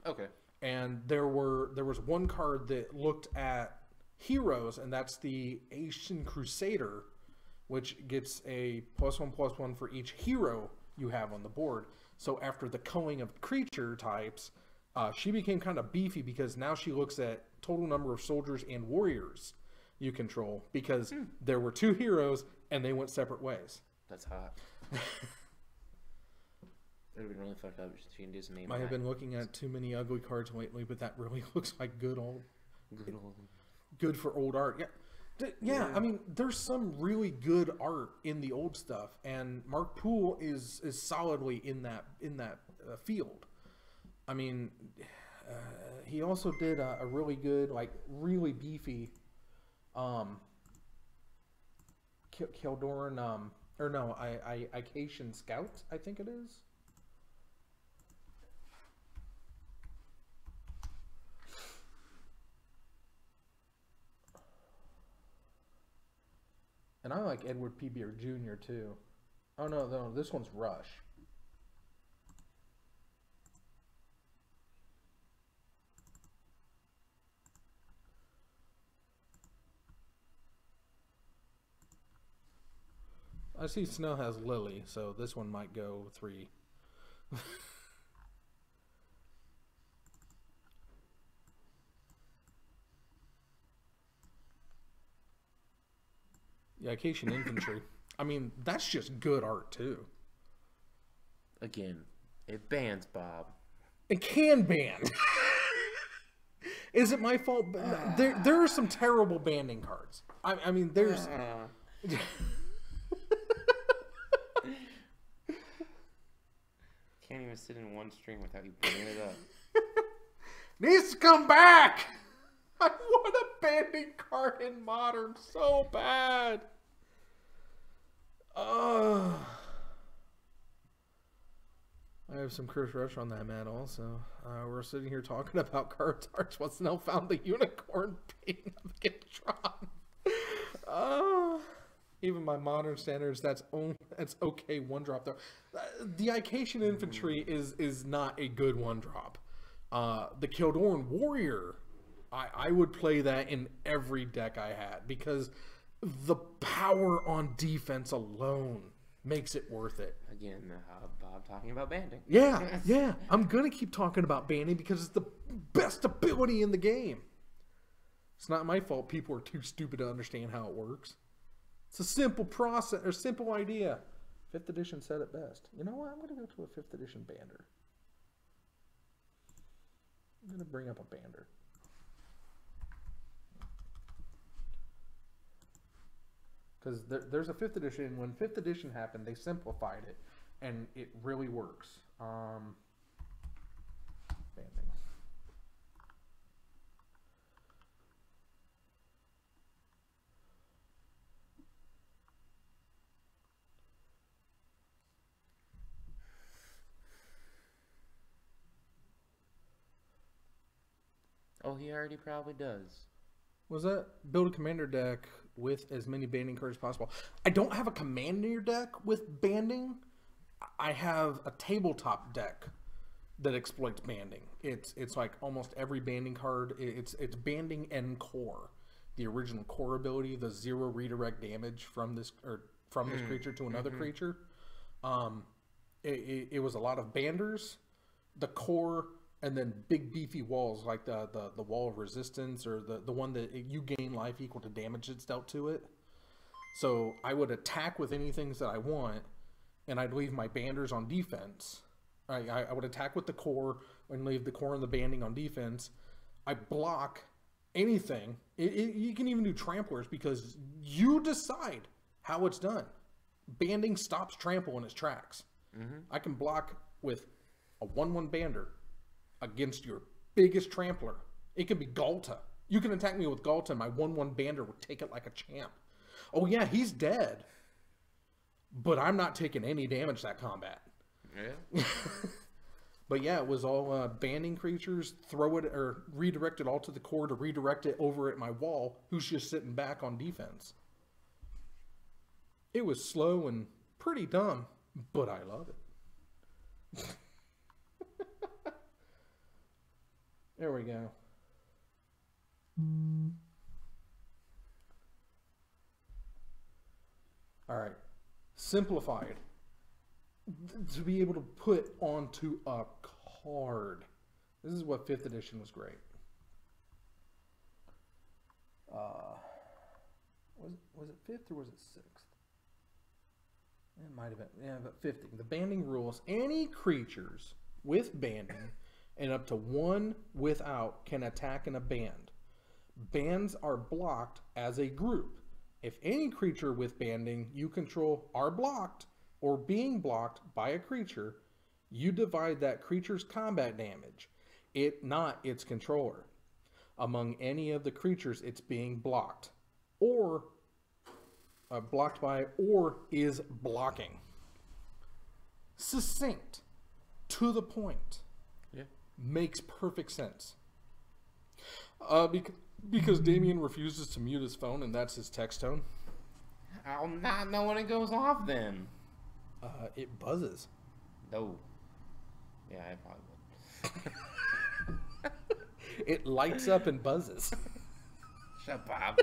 Okay. And there was one card that looked at heroes, and that's the Asian Crusader, which gets a +1/+1 for each hero you have on the board. So after the culling of creature types, she became kind of beefy because now she looks at total number of soldiers and warriors you control, because there were two heroes and they went separate ways. That's hot. It would have been really fucked up if she can do some name. I have been looking at too many ugly cards lately, but that really looks like good for old art. Yeah. I mean, there's some really good art in the old stuff, and Mark Poole is solidly in that field. I mean, he also did a really good, like really beefy, Kildoran, or no, Icatian Scout, I think it is. And And I like Edward P. Beer Jr. too. Oh, no, this one's Rush. I see Snell has Lily, so this one might go 3. Yeah, Acacian Infantry. I mean, that's just good art, too. Again, it bans, Bob. It can ban. Is it my fault? There are some terrible banding cards. I mean, there's... Can't even sit in one string without you bringing it up. Needs to come back! I want a banding card in Modern so bad. I have some Chris Rush on that, man, also. We're sitting here talking about cards arts. What's now found the unicorn painting of Gitron. Even my Modern standards, that's okay one drop though. The Acacian Infantry is not a good one drop. The Kildorn Warrior, I would play that in every deck I had because the power on defense alone makes it worth it. Again, Bob talking about banding. Yeah. I'm going to keep talking about banding because it's the best ability in the game. It's not my fault people are too stupid to understand how it works. It's a simple process, or simple idea. 5th edition said it best. You know what? I'm going to go to a 5th edition bander. I'm going to bring up a bander. Because there's a 5th edition. When 5th edition happened, they simplified it, and it really works. Banding. Oh, he already probably does. Was that build a commander deck with as many banding cards as possible? I don't have a commander deck with banding. I have a tabletop deck that exploits banding. It's like almost every banding card. It's banding and core. The original core ability, the 0 redirect damage from this creature to another creature. It was a lot of banders, the core, and then big beefy walls like the wall of resistance, or the one that you gain life equal to damage that's dealt to it. So I would attack with anything that I want, and I'd leave my banders on defense. I would attack with the core and leave the core and the banding on defense. I block anything. You can even do tramplers because you decide how it's done. Banding stops trample in its tracks. I can block with a 1/1 bander against your biggest trampler. It could be Galta. You can attack me with Galta and my 1/1 bander would take it like a champ. Oh yeah, he's dead. But I'm not taking any damage that combat. Yeah. But yeah, it was all banding creatures, throw it or redirect it all to the core to redirect it over at my wall, who's just sitting back on defense. It was slow and pretty dumb, but I love it. There we go. All right. Simplified. To be able to put onto a card. This is what 5th edition was great. Was it 5th or was it 6th? It might have been. Yeah, but 5th. The banding rules. Any creatures with banding and up to 1 without can attack in a band. Bands are blocked as a group. If any creature with banding you control are blocked or being blocked by a creature, you divide that creature's combat damage, not its controller, among any of the creatures it's being blocked or blocked by or is blocking. Succinct, to the point. Yeah. Makes perfect sense. Because Damien refuses to mute his phone, and that's his text tone. I'll not know when it goes off then. It buzzes. No. Yeah, I probably would. It lights up and buzzes. Shut up.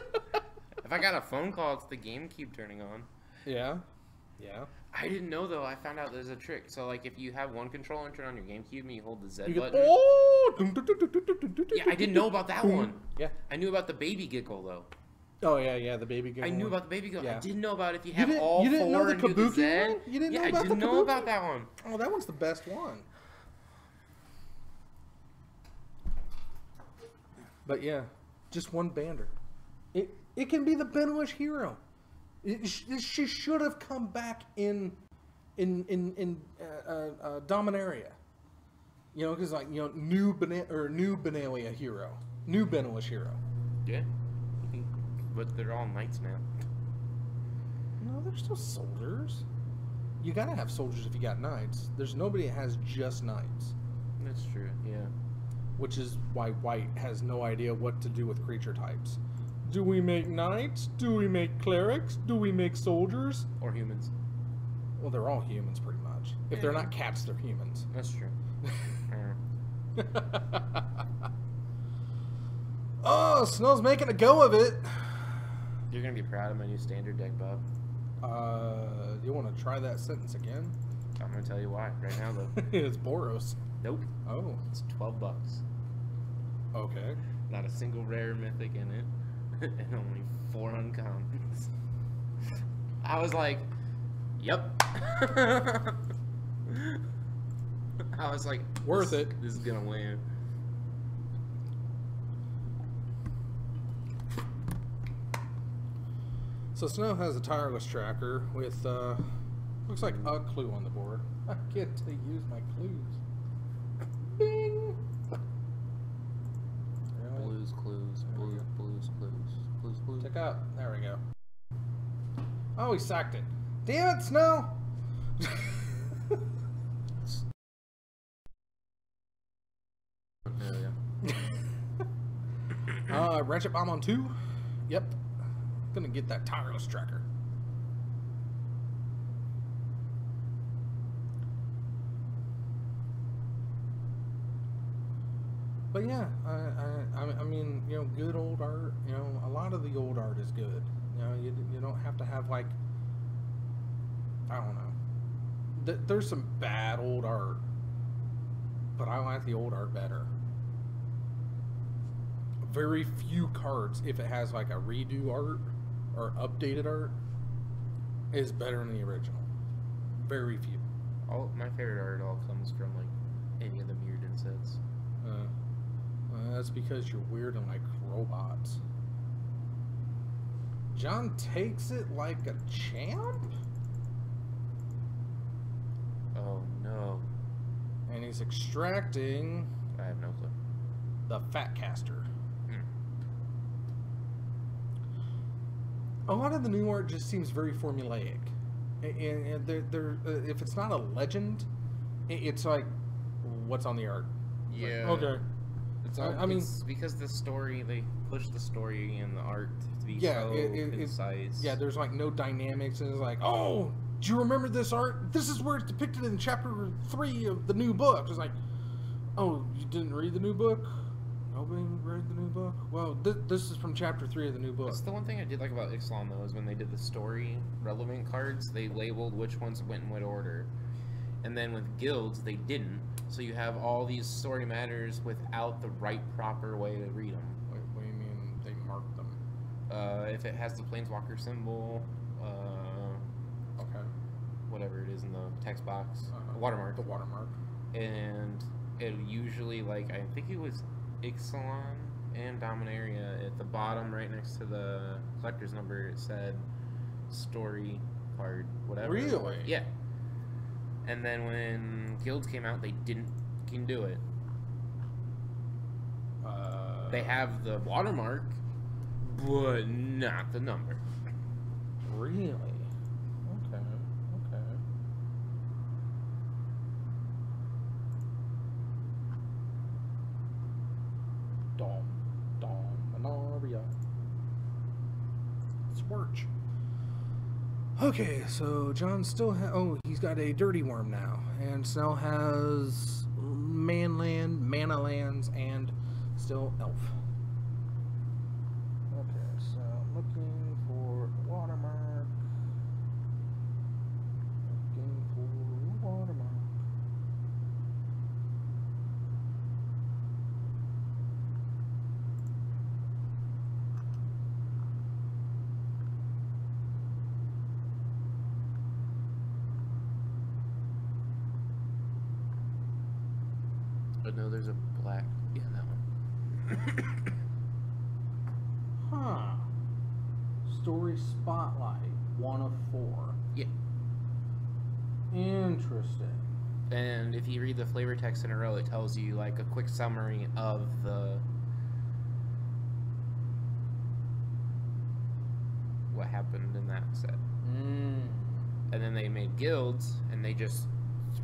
If I got a phone call, it's the GameCube turning on. Yeah. Yeah. I didn't know though. I found out there's a trick. So like, if you have one controller and turn on your GameCube and you hold the Z You go, button. oh! Yeah, I didn't know about that one. Yeah. I knew about the baby giggle though. Oh yeah, yeah, the baby giggle. I knew about the baby giggle. Yeah. I didn't know about if you have didn't- all you didn't know four the and do the Kabuki Z. one? You didn't know Yeah, about I the didn't know Kabuki? about that one. Oh, that one's the best one. But yeah, just one bander. It can be the Benoist hero. She should have come back in Dominaria. You know, because like new Benalia hero, new Benoist hero. Yeah. But they're all knights now. No, they're still soldiers. You gotta have soldiers if you got knights. There's nobody that has just knights. That's true. Yeah. Which is why White has no idea what to do with creature types. Do we make knights? Do we make clerics? Do we make soldiers? Or humans. Well, they're all humans pretty much. If they're not cats, they're humans. That's true. Oh, Snow's making a go of it. You're gonna be proud of my new standard deck, Bob. You want to try that sentence again? I'm gonna tell you why right now, though. It's Boros. Nope. Oh, It's $12. okay. Not a single rare mythic in it, and only 4 uncommons. I was like, "Yep." I was like, Worth it. This is gonna win." So Snow has a tireless tracker with looks like a clue on the board. I get to use my clues. Bing. Really? Blues, clues, blues, blues, clues, clues, clues. Check out. There we go. Oh, he sacked it. Damn it, Snow! There we go. Ratchet Bomb on 2. Yep. Gonna get that tireless tracker. But yeah, I mean, you know, good old art. You know, a lot of the old art is good. You know, you don't have to have like, I don't know. There's some bad old art, but I like the old art better. Very few cards, if it has like a redo art or updated art, is better than the original. Very few. All my favorite art all comes from like any of the Mirrodin sets. That's because you're weird and like robots. John takes it like a champ? Oh no. And he's extracting I have no clue. the Fat Caster. Hmm. A lot of the new art just seems very formulaic. And if it's not a legend, it's like, what's on the art? It's like, Yeah. okay. It's all, I mean, it's because the story, they push the story and the art to be yeah, so concise. yeah, there's like no dynamics, and it's like, oh, do you remember this art? This is where it's depicted in chapter 3 of the new book. It's like, oh, you didn't read the new book? Nobody read the new book? Well, this is from chapter 3 of the new book. That's the one thing I did like about Ixalan, though, is when they did the story relevant cards, they labeled which ones went in what order. And then with guilds, they didn't. So you have all these story matters without the right, proper way to read them. What do you mean they marked them? If it has the Planeswalker symbol, Okay. whatever it is in the text box, Uh-huh. watermark. The watermark. And it usually, like, I think it was Ixalan and Dominaria, at the bottom right next to the collector's number, it said story card, whatever. Really? Yeah. And then when guilds came out, they didn't can do it. They have the watermark, but not the number. Really? Okay. Okay. Dominaria. Swerch. Okay, so John still he's got a dirty worm now, and still has Manland, Mana Lands, and still Elf. Okay, so looking for watermark. Looking for watermark. But no, there's a black. Yeah, that one. Huh. Story Spotlight, 1 of 4. Yeah. Interesting. And if you read the flavor text in a row, it tells you like a quick summary of what happened in that set. And then they made guilds, and they just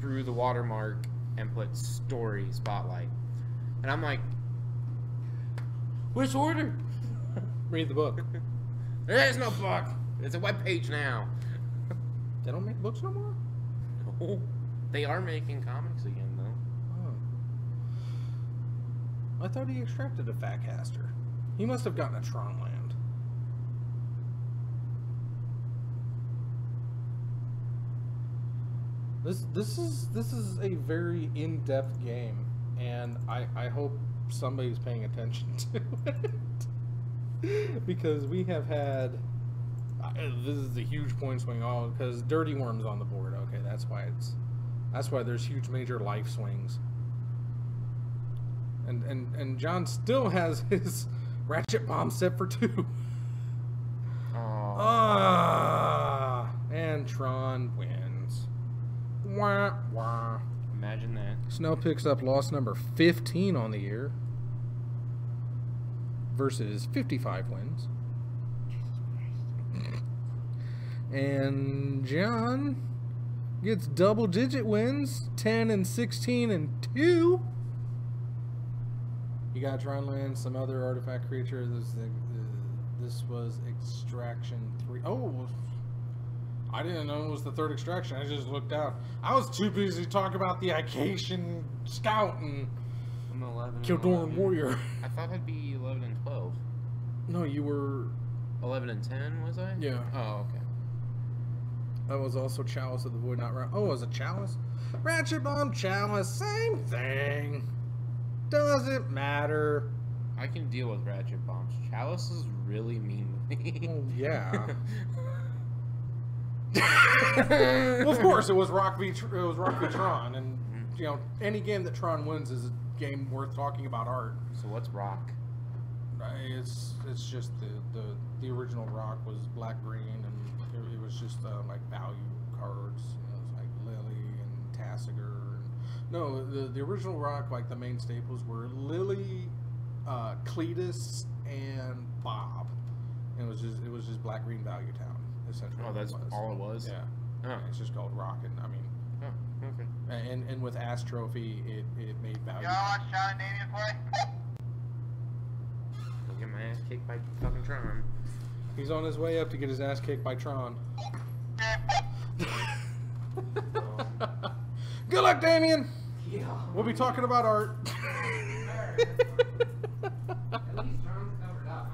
threw the watermark and put Story Spotlight. And I'm like, which order? Read the book. There is no book. It's a webpage now. They don't make books no more? No. They are making comics again, though. Oh. I thought he extracted a Fatcaster. He must have gotten a Tron land. This is a very in-depth game, and I hope somebody's paying attention to it. Because we have had this is a huge point swing, because Dirty Worm's on the board. Okay, that's why there's huge major life swings. And John still has his Ratchet Bomb set for 2. And Tron wins. Wah, wah. Imagine that. Snow picks up loss number 15 on the year versus 55 wins. And John gets double-digit wins, 10 and 16 and 2. You got Tron Land, some other artifact creature. This was Extraction 3. Oh, I didn't know it was the 3rd extraction. I just looked out. I was too busy talking about the Icatian Scout and Kildoran Warrior. I thought it'd be 11 and 12. No, you were 11 and 10, was I? Yeah. Oh, okay. That was also Chalice of the Void, not right. Oh, it was a Chalice? Ratchet Bomb, Chalice, same thing. Doesn't matter. I can deal with Ratchet Bombs. Chalice is really mean to me. Oh, yeah. Well, of course, it was Rock v Tron, and you know, any game that Tron wins is a game worth talking about art. So what's Rock? It's just the original Rock was black green, and it was just like value cards. You know, it was like Lily and Tassiger. No, the original Rock, like the main staples were Lily, Cletus, and Bob. And it was just black green value town. Oh, that's all it was? Yeah. Oh. It's just called Rockin'. I mean. Oh, okay. And with Ass Trophy, it made value. Y'all watch Sean and Damien play? I'll get my ass kicked by fucking Tron. He's on his way up to get his ass kicked by Tron. Good luck, Damien! Yeah. We'll be talking about art. At least Tron's covered up.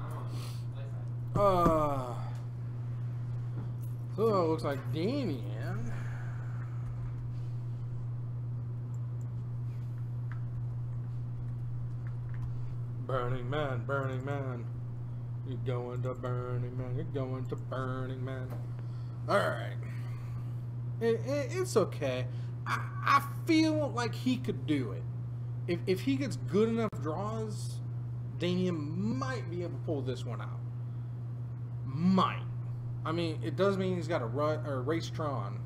So it looks like Damien. Burning Man, Burning Man. You're going to Burning Man, you're going to Burning Man. Alright. It's okay. I feel like he could do it. If he gets good enough draws, Damien might be able to pull this one out. Might. I mean, it does mean he's got to race Tron,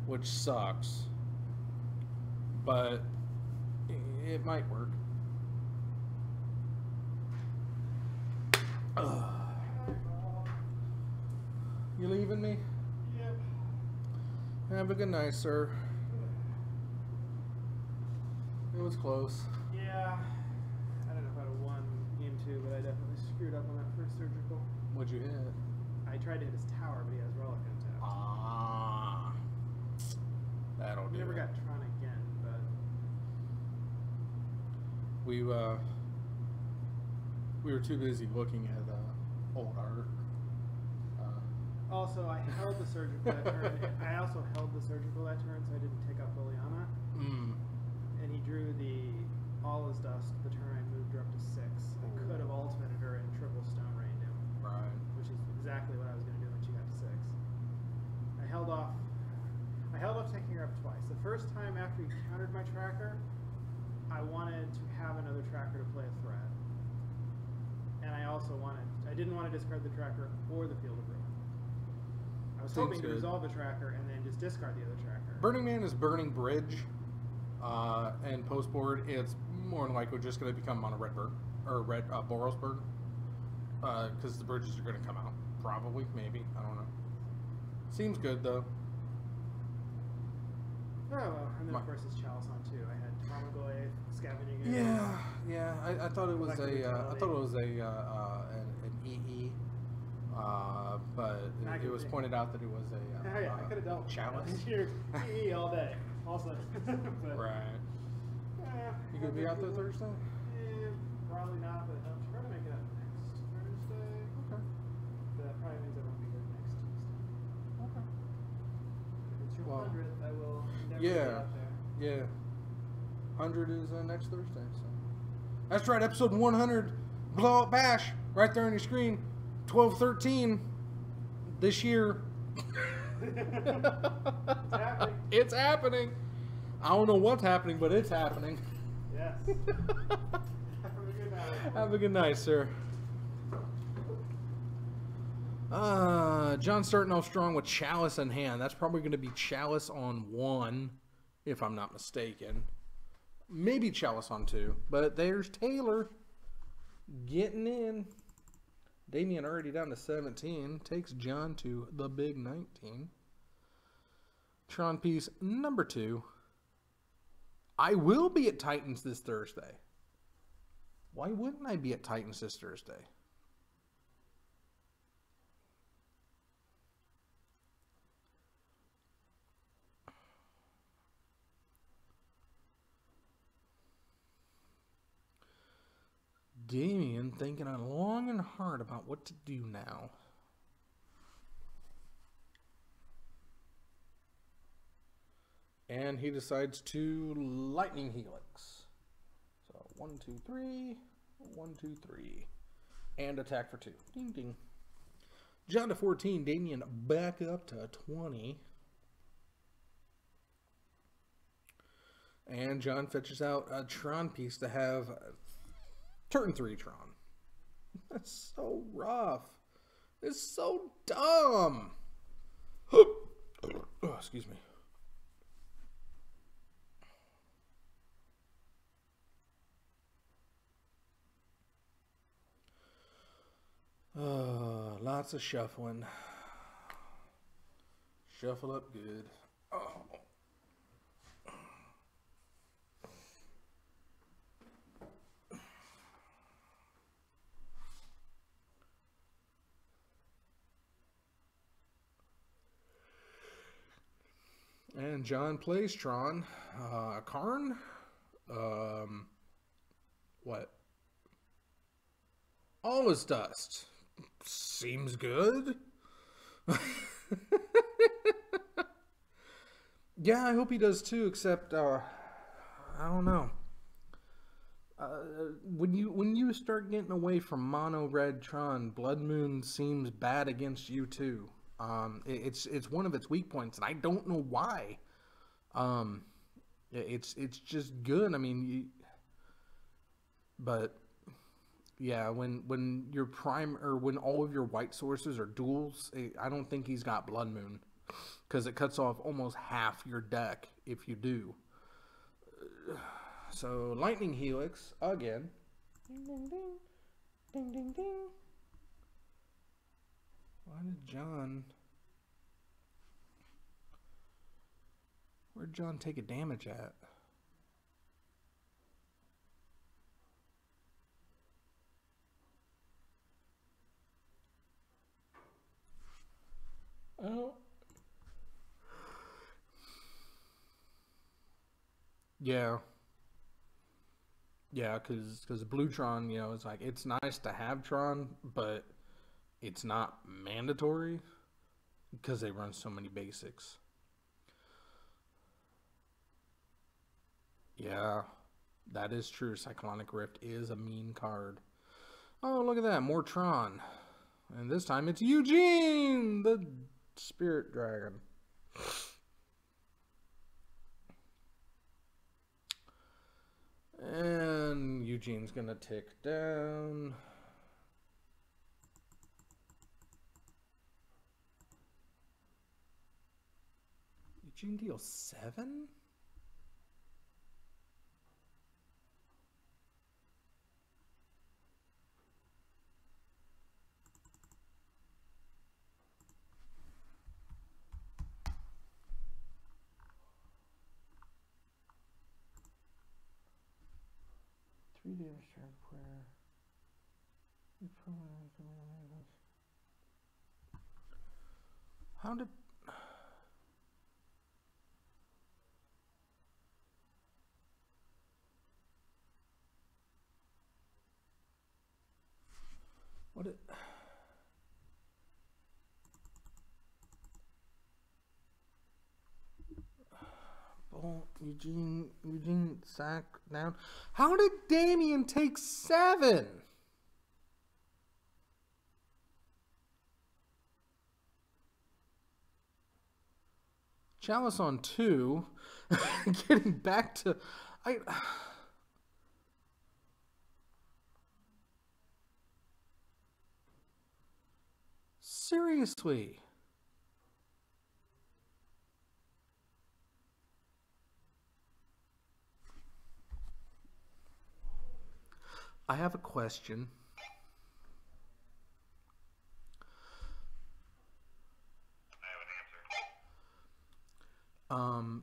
which sucks. But it might work. You leaving me? Yep. Have a good night, sir. It was close. Yeah. I don't know if I'd have won game 2, but I definitely screwed up on that first surgical. What'd you hit? I tried to hit his tower, but he has Relic untapped. Ah. That'll do Never it. got Tron again, but We were too busy looking at old art. also I held the surgical that turn. I also held the surgical that turn, so I didn't take up Liliana. And he drew the All Is Dust the turn I moved her up to 6. I could have ultimated her and triple Stone Rained him. Right. Which is exactly what I was going to do when she got to 6. I held off taking her up twice. The first time after he countered my tracker, I wanted to have another tracker to play a threat. And I didn't want to discard the tracker or the Field of Ruin. I was hoping to resolve the tracker and then just discard the other tracker. Burning Man is Burning Bridge. And post board, it's more than likely just going to become mono red burn or red Boros burn, because the bridges are going to come out. Probably, maybe, I don't know. Seems good though. Oh well, and then of course it's Chalice on 2. I had Tarmogoyf scavenging it. Yeah. I thought it was an EE, but it was pointed out that it was a I could have dealt Chalice. EE all day. Also, but, right. You gonna be out there Thursday? Probably not, but I'm trying to make it up next Thursday. Okay. But that probably means I won't be here next Tuesday. Okay. If it's your Well, 100th, I will never be out there. Yeah. 100 is next Thursday. So that's right. Episode 100, Blow Up Bash, right there on your screen. 12/13 this year. It's happening. It's happening. I don't know what's happening, but it's happening. Yes. Have a good night. Have a good night, sir. John's starting off strong with Chalice in hand. That's probably going to be Chalice on 1, if I'm not mistaken. Maybe Chalice on 2. But there's Taylor getting in. Damien already down to 17. Takes John to the big 19. Tron piece number 2. I will be at Titans this Thursday. Why wouldn't I be at Titans this Thursday? Damien thinking on long and hard about what to do now. And he decides to Lightning Helix. So 1, 2, 3. 1, 2, 3. And attack for 2. Ding, ding. John to 14. Damien back up to 20. And John fetches out a Tron piece to have turn 3 Tron. That's so rough. It's so dumb. Oh, excuse me. Lots of shuffling. Shuffle up good. Oh. And John plays Tron. Karn? What? All Is Dust. Seems good. Yeah, I hope he does too, except, I don't know. When you start getting away from mono red Tron, Blood Moon seems bad against you too. It's one of its weak points, and I don't know why. It's just good. I mean, but yeah, when your prime or when all of your white sources are duals, I don't think he's got Blood Moon, because it cuts off almost half your deck if you do. So Lightning Helix again. Ding ding ding, ding ding ding. Why did John? Where'd John take a damage at? Yeah. Yeah, because Bluetron, you know, it's like, it's nice to have Tron, but it's not mandatory because they run so many basics. Yeah, that is true. Cyclonic Rift is a mean card. Oh, look at that. More Tron. And this time it's Eugene, the Spirit Dragon. And Eugene's going to tick down. Eugene deals 7? How did... What it... Oh, Eugene sack down. How did Damien take 7? Chalice on 2. Getting back to... Seriously. I have a question. I have an answer.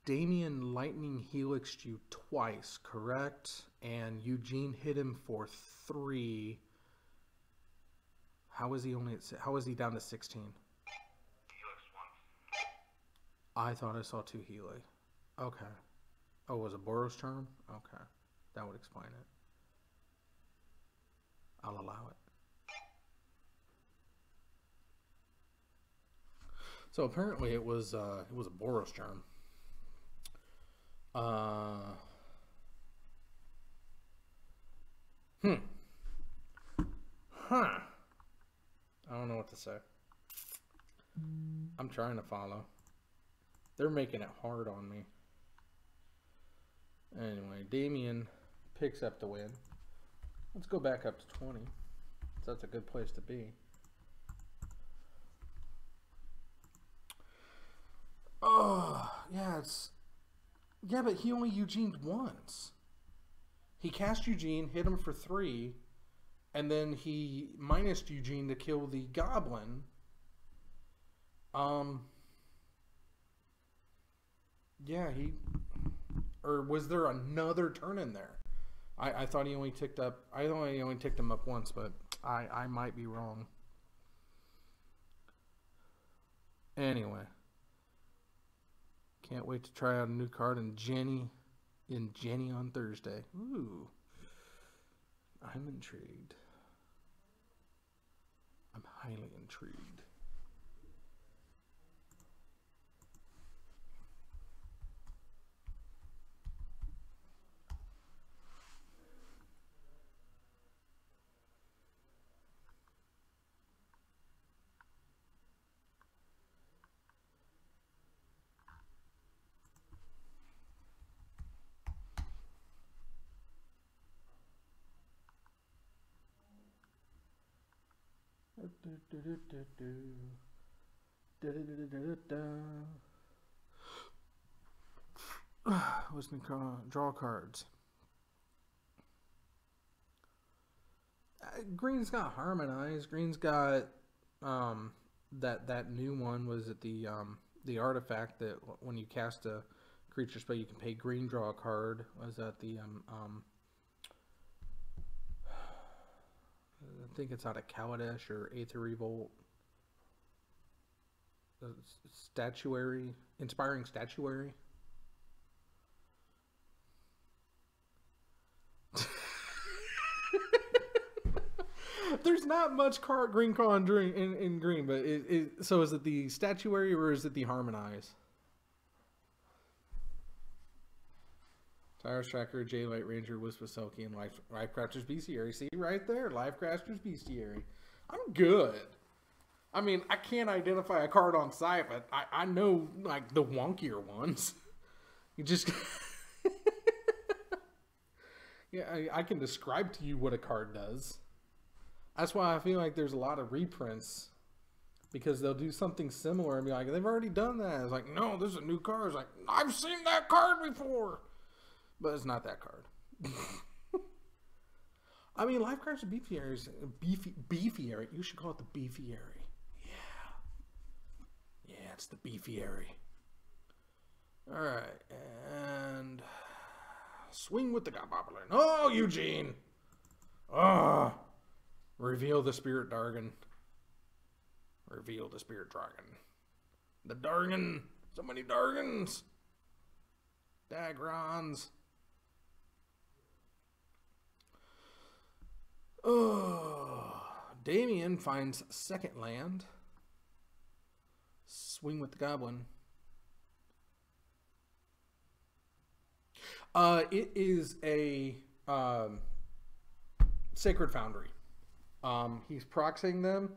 Damien lightning helixed you twice, correct? And Eugene hit him for 3. How is he down to 16? Helix once. I thought I saw 2 Heli. Okay. Oh, was it Boros charm? Okay. That would explain it. I'll allow it. So apparently it was a Boros charm. Huh. I don't know what to say. I'm trying to follow. They're making it hard on me. Anyway, Damien picks up the win. Let's go back up to 20. So that's a good place to be. Oh, yeah, yeah, but he only Eugened once. He cast Eugene, hit him for 3, and then he minused Eugene to kill the goblin. Yeah, or was there another turn in there? I thought he only ticked up. I thought he only ticked him up once, but I might be wrong. Anyway, can't wait to try out a new card in Jenny on Thursday. Ooh, I'm intrigued. I'm highly intrigued. What's me draw cards? Green's got Harmonize. Green's got that new one. Was it the artifact that when you cast a creature spell you can pay green, draw a card? Was that the I think it's out of Kaladesh or Aether Revolt. Statuary, Inspiring Statuary. not much green con in green, but so is it the statuary or is it the harmonize? Tyrus Tracker, J Light Ranger, Wispasoki, and Lifecrafter's Bestiary. See right there, Lifecrafter's Bestiary. I'm good. I mean, I can't identify a card on site, but I know like the wonkier ones. You just yeah, I can describe to you what a card does. That's why I feel like there's a lot of reprints, because they'll do something similar and be like, they've already done that. It's like, no, this is a new card. It's like, I've seen that card before. But it's not that card. I mean, Lifecraft's Beefiary is Beefiary. You should call it the Beefiary. Yeah. Yeah, it's the Beefiary. Alright, and swing with the Goblin. Oh, Eugene! Ah! Reveal the Spirit Dargon. Reveal the Spirit Dragon. The Dargon! So many Dargons! Dagrons. Oh, Damien finds second land. Swing with the Goblin. It is a Sacred Foundry. He's proxying them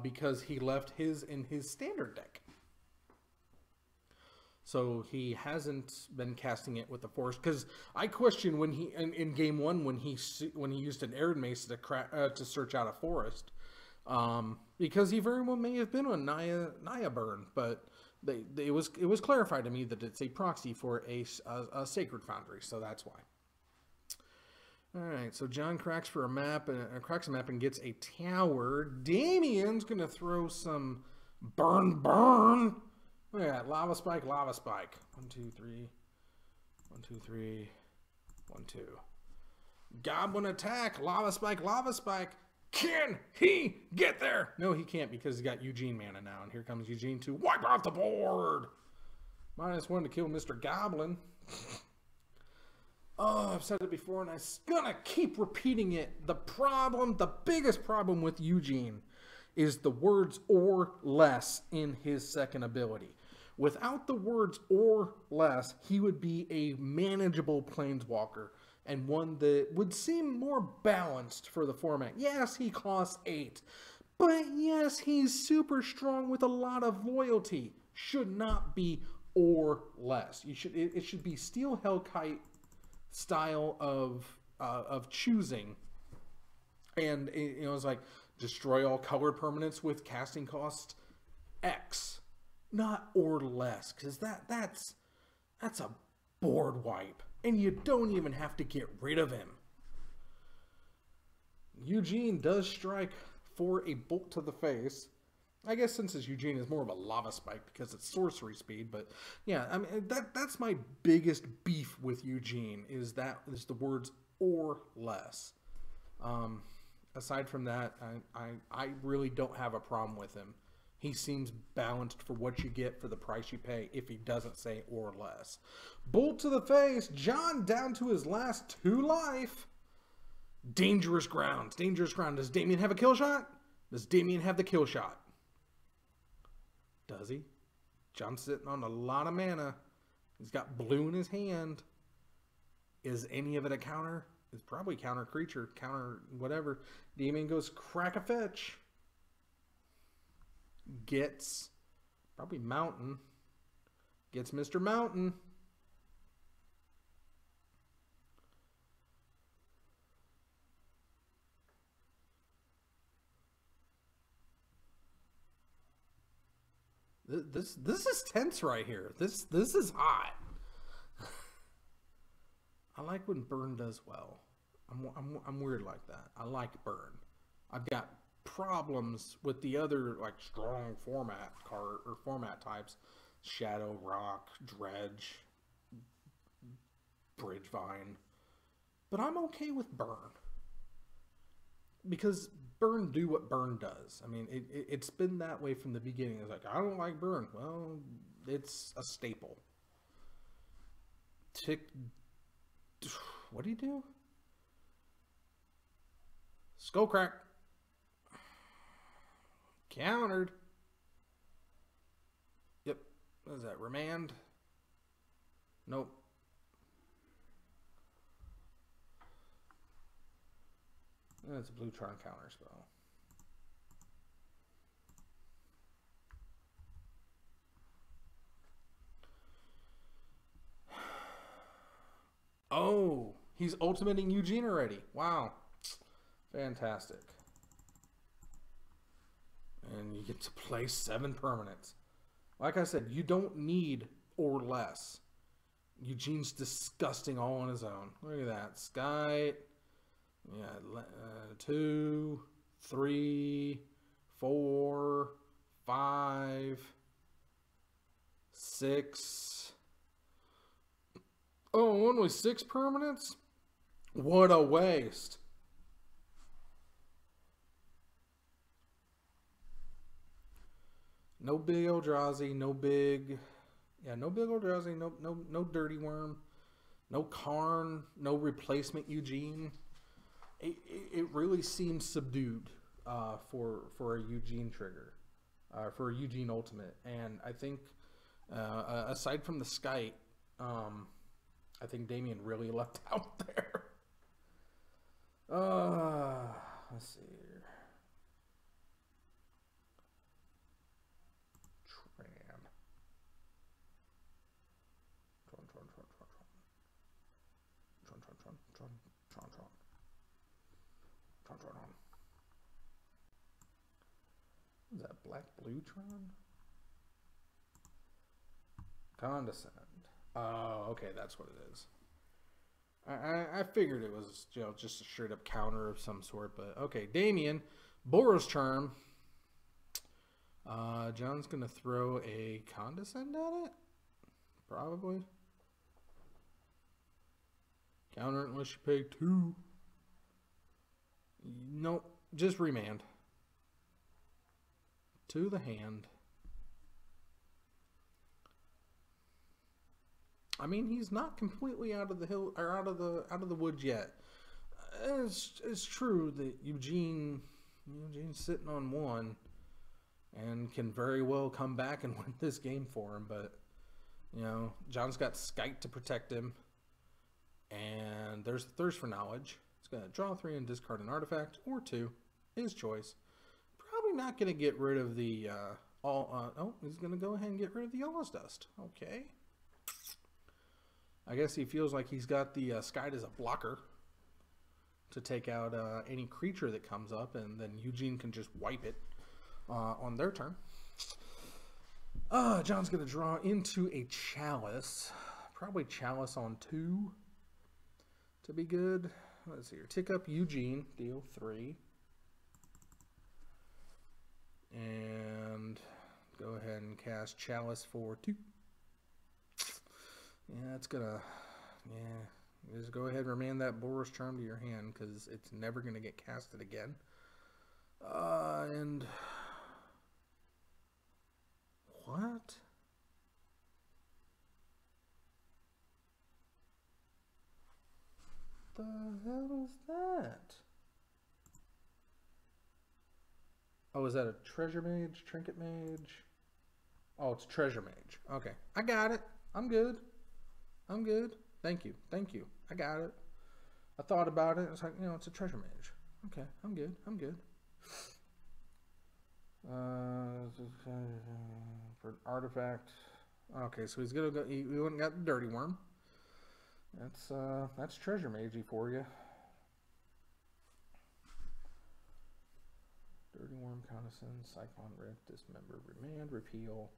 because he left his in his standard deck. So he hasn't been casting it with the Forest, because I question when he in game one when he used an Arid Mace to search out a forest, because he very well may have been on Naya Burn, but it was clarified to me that it's a proxy for a Sacred Foundry, so that's why. All right, so John cracks a map and gets a tower. Damien's gonna throw some burn. Look at that. Lava Spike, Lava Spike. 1, 2, 3. 1, 2, 3. 1, 2. Goblin attack. Lava Spike, Lava Spike. Can he get there? No, he can't, because he's got Eugene mana now. And here comes Eugene to wipe out the board. -1 to kill Mr. Goblin. Oh, I've said it before, and I'm gonna keep repeating it. The biggest problem with Eugene is the words or less in his second ability. Without the words or less, he would be a manageable planeswalker, and one that would seem more balanced for the format. Yes, he costs 8, but yes, he's super strong with a lot of loyalty. Should not be or less. It should be Steel Hellkite style of choosing, and it's like destroy all colored permanents with casting cost X, not or less, because that's a board wipe, and you don't even have to get rid of him. Eugene does strike for a bolt to the face. I guess since his Eugene is more of a Lava Spike because it's sorcery speed, but yeah, I mean that's my biggest beef with Eugene is the words or less. Aside from that, I really don't have a problem with him. He seems balanced for what you get for the price you pay if he doesn't say or less. Bolt to the face. John down to his last 2 life. Dangerous grounds. Dangerous ground. Does Damien have a kill shot? Does Damien have the kill shot? Does he? John's sitting on a lot of mana. He's got blue in his hand. Is any of it a counter? It's probably counter creature, counter whatever. Damien goes crack a fetch. Gets probably Mountain. Gets Mr. Mountain. This is tense right here. This is hot. I like when Burn does well. I'm weird like that. I like Burn. I've got problems with the other like strong format card or format types: Shadow, Rock, Dredge, Bridgevine. But I'm okay with Burn because Burn do what Burn does. I mean, it's been that way from the beginning. It's like, I don't like Burn. Well, it's a staple. What do you do? Skullcrack. Countered. Yep. What is that? Remand? Nope. That's a Bluetron counter spell. Oh, he's ultimating Eugene already. Wow. Fantastic. And you get to play 7 permanents. Like I said, you don't need or less. Eugene's disgusting all on his own. Look at that. Sky. Yeah, 2, 3, 4, 5, 6. Oh, only 6 permanents? What a waste. No big Eldrazi, no big Eldrazi, no Dirty Worm, no Karn, no replacement Eugene. It really seems subdued for a Eugene trigger, for a Eugene ultimate, and I think aside from the Skype, I think Damien really left out there. Let's see here. Is that Black Bluetron? Condescend. Oh, okay, that's what it is. I figured it was, you know, just a straight up counter of some sort, but okay. Damien, Boros Charm. John's gonna throw a Condescend at it? Probably. Counter unless you pay 2. Nope, just remand. To the hand. I mean, he's not completely out of the hill or out of the woods yet. It's true that Eugene's sitting on 1 and can very well come back and win this game for him, but you know, John's got Skype to protect him, and there's Thirst for Knowledge. He's gonna draw 3 and discard an artifact or 2, his choice. Probably not gonna get rid of the he's gonna go ahead and get rid of the Yaw's Dust. Okay. I guess he feels like he's got the Skype as a blocker to take out any creature that comes up, and then Eugene can just wipe it on their turn. John's going to draw into a Chalice. Probably Chalice on 2 to be good. Let's see here. Tick up Eugene, deal 3. And go ahead and cast Chalice for 2. Yeah, it's gonna, just go ahead and remand that Boros Charm to your hand, because it's never gonna get casted again. And what? The hell is that? Oh, is that a Treasure Mage? Trinket Mage? Oh, it's Treasure Mage. Okay, I got it. I'm good. I'm good. Thank you. Thank you. I got it. I thought about it. It's like, you know, it's a Treasure Mage. Okay, I'm good. I'm good. For an artifact. Okay, so he's gonna go. He went and got the Dirty Worm. That's Treasure Magey for you. Dirty Worm, Condescend, Cyclone Rift, Dismember, Remand, Repeal.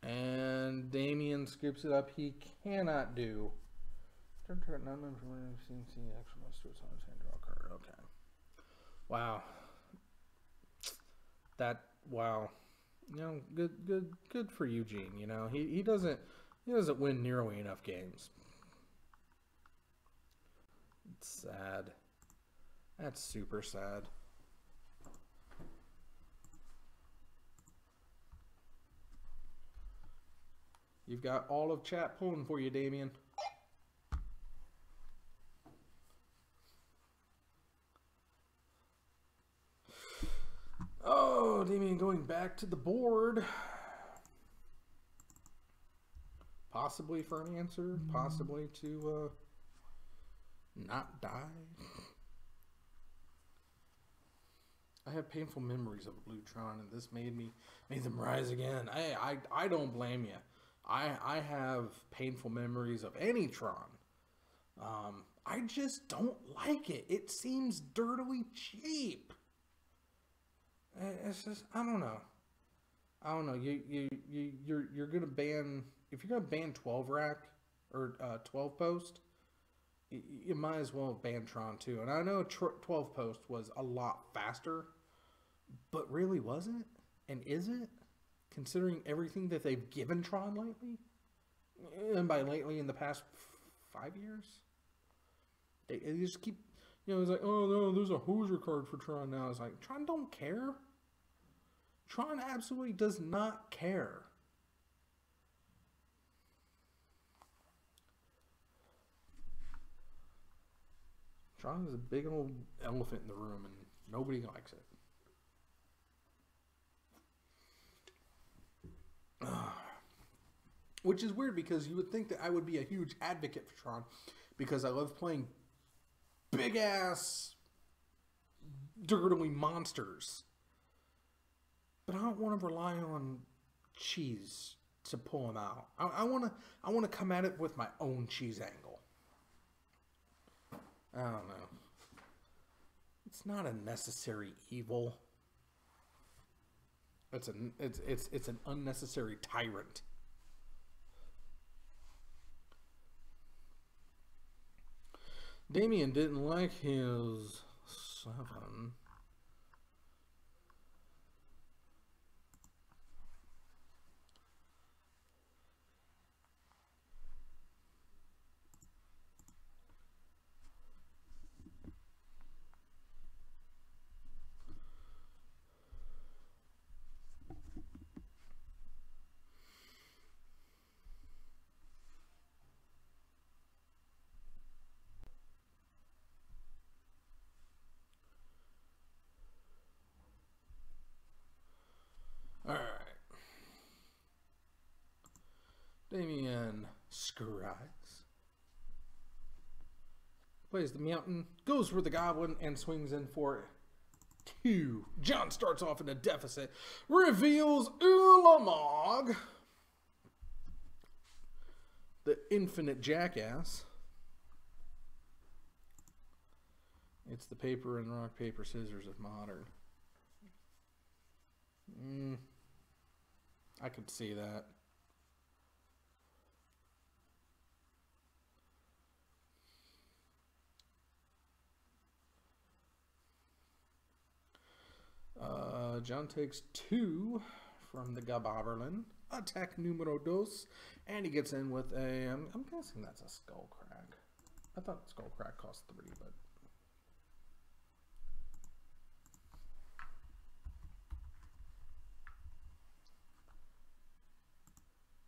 And Damien scoops it up. He cannot do. Turn none of them see action must do its own hand, draw a card. Okay. Wow. Wow. You know, good for Eugene. You know, he doesn't win nearly enough games. It's sad. That's super sad. You've got all of chat pulling for you, Damien. Oh, Damien going back to the board. Possibly for an answer. Possibly to not die. I have painful memories of Blue Tron, and this made them rise again. I don't blame you. I have painful memories of any Tron. I just don't like it. It seems dirtily cheap. It's just, I don't know. You're gonna ban, if you're gonna ban 12 rack or 12 post, you might as well ban Tron too. And I know 12 post was a lot faster, but really was it? And is it? Considering everything that they've given Tron lately, and by lately in the past 5 years, they just keep, it's like, oh no, there's a Hoosier card for Tron now. It's like, Tron don't care. Tron absolutely does not care. Tron is a big old elephant in the room, and nobody likes it. Which is weird, because you would think that I would be a huge advocate for Tron, because I love playing big ass dirtily monsters. But I don't want to rely on cheese to pull them out. I want to come at it with my own cheese angle. I don't know. It's not a necessary evil. It's an unnecessary tyrant. Damien didn't like his 7. Alright. Damien Scribes plays the mountain, goes for the goblin, and swings in for 2. John starts off in a deficit, reveals Ulamog, the infinite jackass. It's the paper and rock, paper, scissors of modern. I could see that. John takes 2 from the Gababerlin. Attack numero dos. And he gets in with a, I'm guessing that's a Skull Crack. I thought Skull Crack cost 3, but...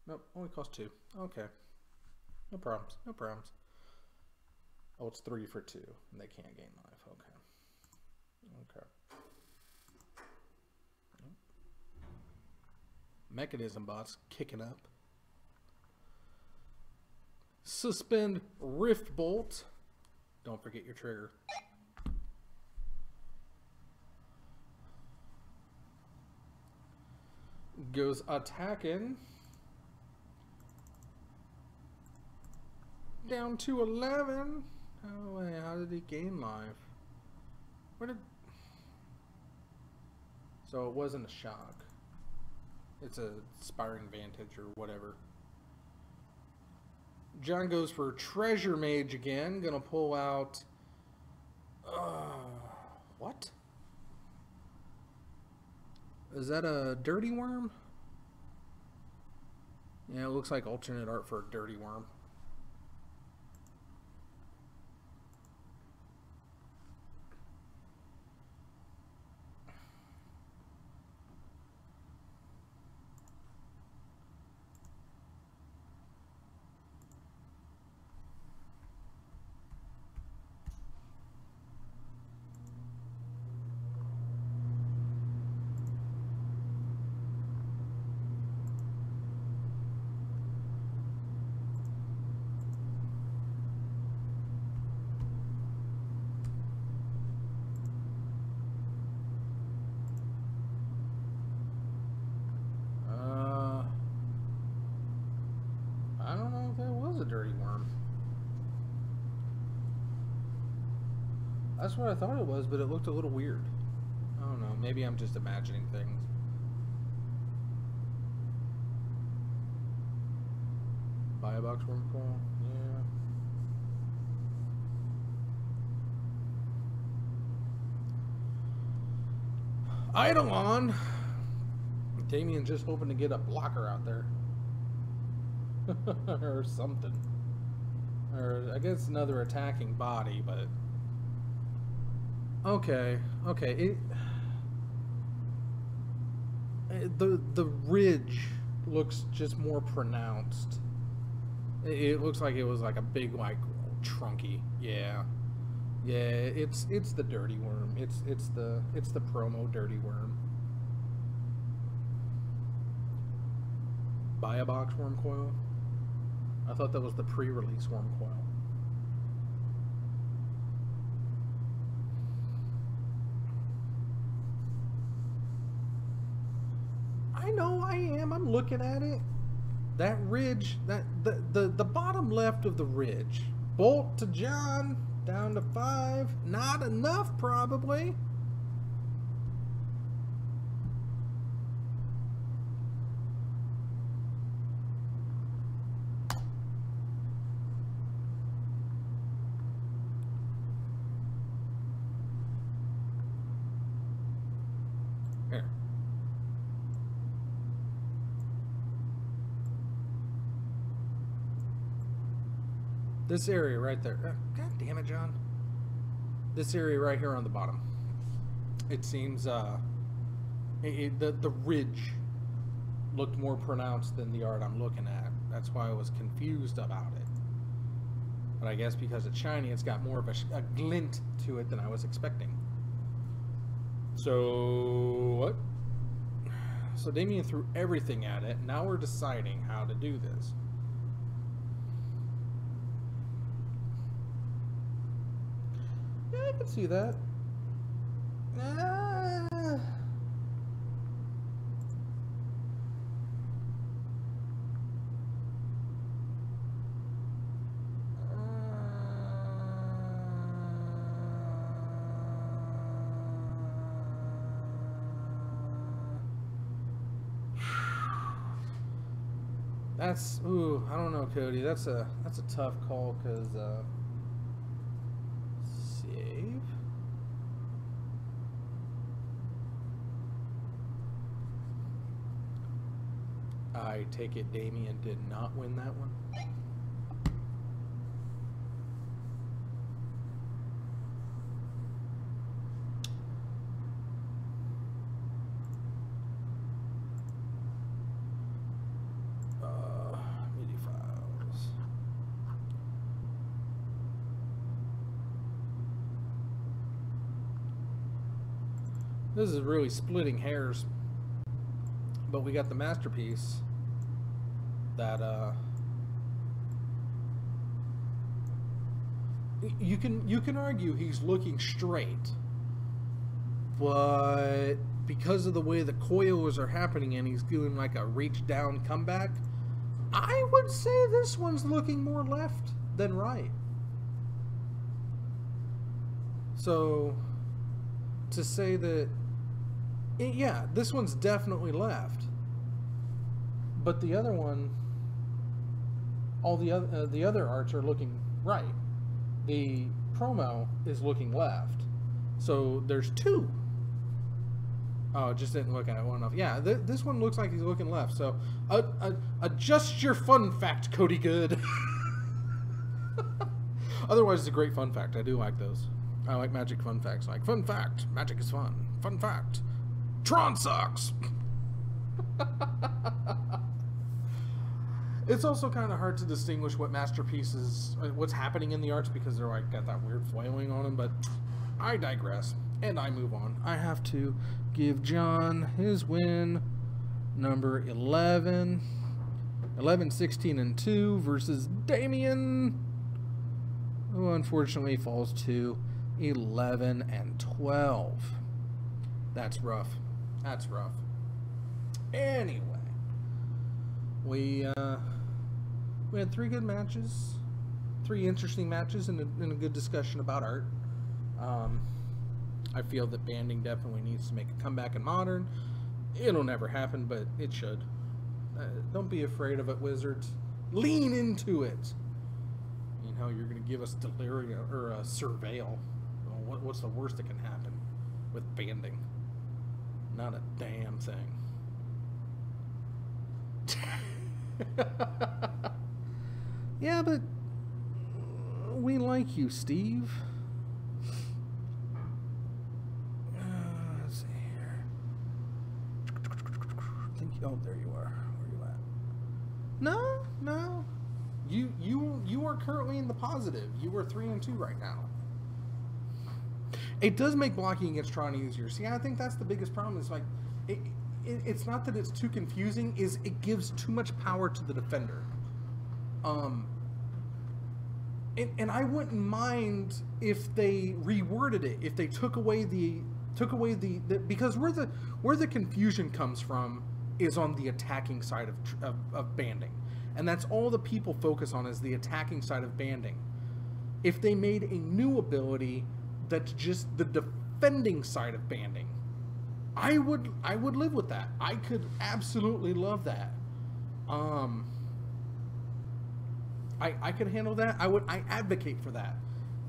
Nope, only cost 2. Okay. No problems. No problems. Oh, it's 3 for 2. And they can't gain life. Okay. Okay. Mechanism bots kicking up. Suspend Rift Bolt. Don't forget your trigger. Goes attacking. Down to 11. Oh wait, how did he gain life? Where did... So it wasn't a shock. It's a Inspiring Vantage or whatever. John goes for Treasure Mage again. Gonna pull out... what? Is that a Dirty Worm? Yeah, it looks like alternate art for a Dirty Worm. I don't know if that was a dirty worm. That's what I thought it was, but it looked a little weird. I don't know. Maybe I'm just imagining things. Buy a box worm coil? Yeah. Eidolon! Damien just hoping to get a blocker out there. Or something. Or I guess another attacking body, but... Okay. The ridge looks just more pronounced. It looks like it was like a big, like, trunky. Yeah. It's the dirty worm. It's the promo dirty worm. Buy a box worm coil? I thought that was the pre-release worm coil. I know I am. I'm looking at it. That ridge, the bottom left of the ridge. Bolt to John, down to 5. Not enough, probably. Here. This area right there. God damn it, John. This area right here on the bottom. It seems the ridge looked more pronounced than the art I'm looking at. That's why I was confused about it. But I guess because it's shiny, it's got more of a glint to it than I was expecting. So, what? So Damien threw everything at it. Now we're deciding how to do this. Yeah, I can see that. That's, ooh, I don't know, Cody. That's a tough call, because save. I take it Damien did not win that one. Media files. This is really splitting hairs, but we got the masterpiece that you can argue he's looking straight, but because of the way the coils are happening and he's doing like a reach down comeback, I would say this one's looking more left than right. So to say that, yeah, this one's definitely left, but the other one, all the other arts are looking right. The promo is looking left. So there's two. Oh, it just didn't look at it well enough. Yeah, this one looks like he's looking left. So adjust your fun fact, Cody Good. Otherwise, it's a great fun fact. I do like those. I like magic fun facts. Like, fun fact, magic is fun. Fun fact, Tron sucks. It's also kind of hard to distinguish what masterpieces, what's happening in the arts, because they're like got that weird flailing on them. But I digress, and I move on. I have to give John his win, number 11, 11, 16, and 2 versus Damien, who unfortunately falls to 11 and 12. That's rough. That's rough. Anyway. We We had 3 good matches, 3 interesting matches, and a good discussion about art. I feel that banding definitely needs to make a comeback in Modern. It'll never happen, but it should. Don't be afraid of it, Wizards. Lean into it. You know, you're going to give us Delirium or Surveil. Well, what's the worst that can happen with banding? Not a damn thing. Yeah, but we like you, Steve. Let's see here. Oh, there you are. Where you at? No. You are currently in the positive. You are 3-2 right now. It does make blocking against Tron easier. See, I think that's the biggest problem. Is like, it's not that it's too confusing. Is it gives too much power to the defender. And I wouldn't mind if they reworded it. If they took away the because where the confusion comes from is on the attacking side of banding, and that's all the people focus on is the attacking side of banding. If they made a new ability that's just the defending side of banding, I would live with that. I could absolutely love that. I could handle that. I advocate for that.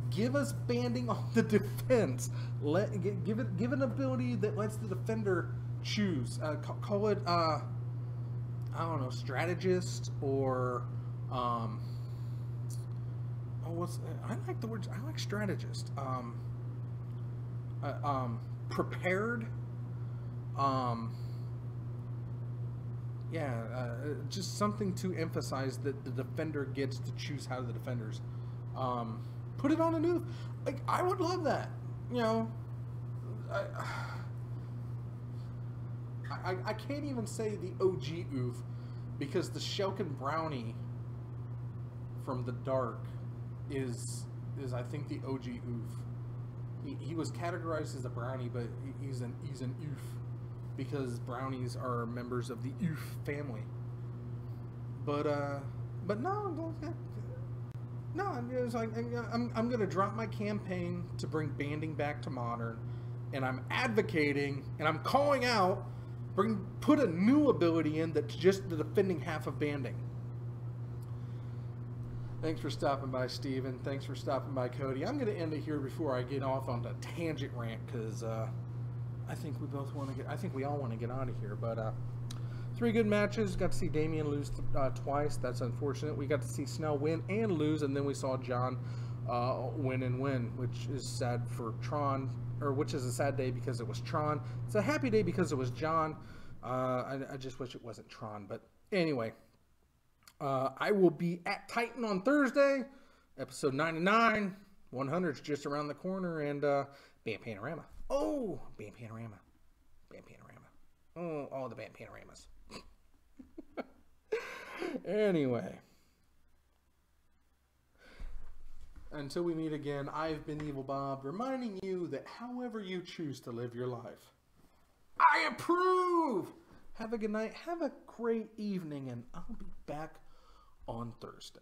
Give us banding on the defense. Give it an ability that lets the defender choose. Call it I don't know, strategist or I like the words. I like strategist. Prepared. Just something to emphasize that the defender gets to choose how the defenders. Put it on a new. Like, I would love that. You know, I can't even say the OG oof because the Shelkin Brownie from the Dark is I think the OG oof. He was categorized as a brownie, but he's an oof because brownies are members of the oof family. But no, it's like I'm gonna drop my campaign to bring banding back to Modern, and I'm advocating and I'm calling out, put a new ability in that's just the defending half of banding. Thanks for stopping by, Steven. Thanks for stopping by, Cody. I'm going to end it here before I get off on the tangent rant because I think we both want to get. I think we all want to get out of here. But 3 good matches. Got to see Damian lose twice. That's unfortunate. We got to see Snell win and lose, and then we saw John win and win, which is sad for Tron, or which is a sad day because it was Tron. It's a happy day because it was John. I just wish it wasn't Tron. But anyway. I will be at Titan on Thursday, episode 99. 100's just around the corner, and Band Panorama. Oh, Band Panorama. Band Panorama. Oh, all the Band Panoramas. Anyway. Until we meet again, I've been Evil Bob, reminding you that however you choose to live your life, I approve! Have a good night, have a great evening, and I'll be back on Thursday.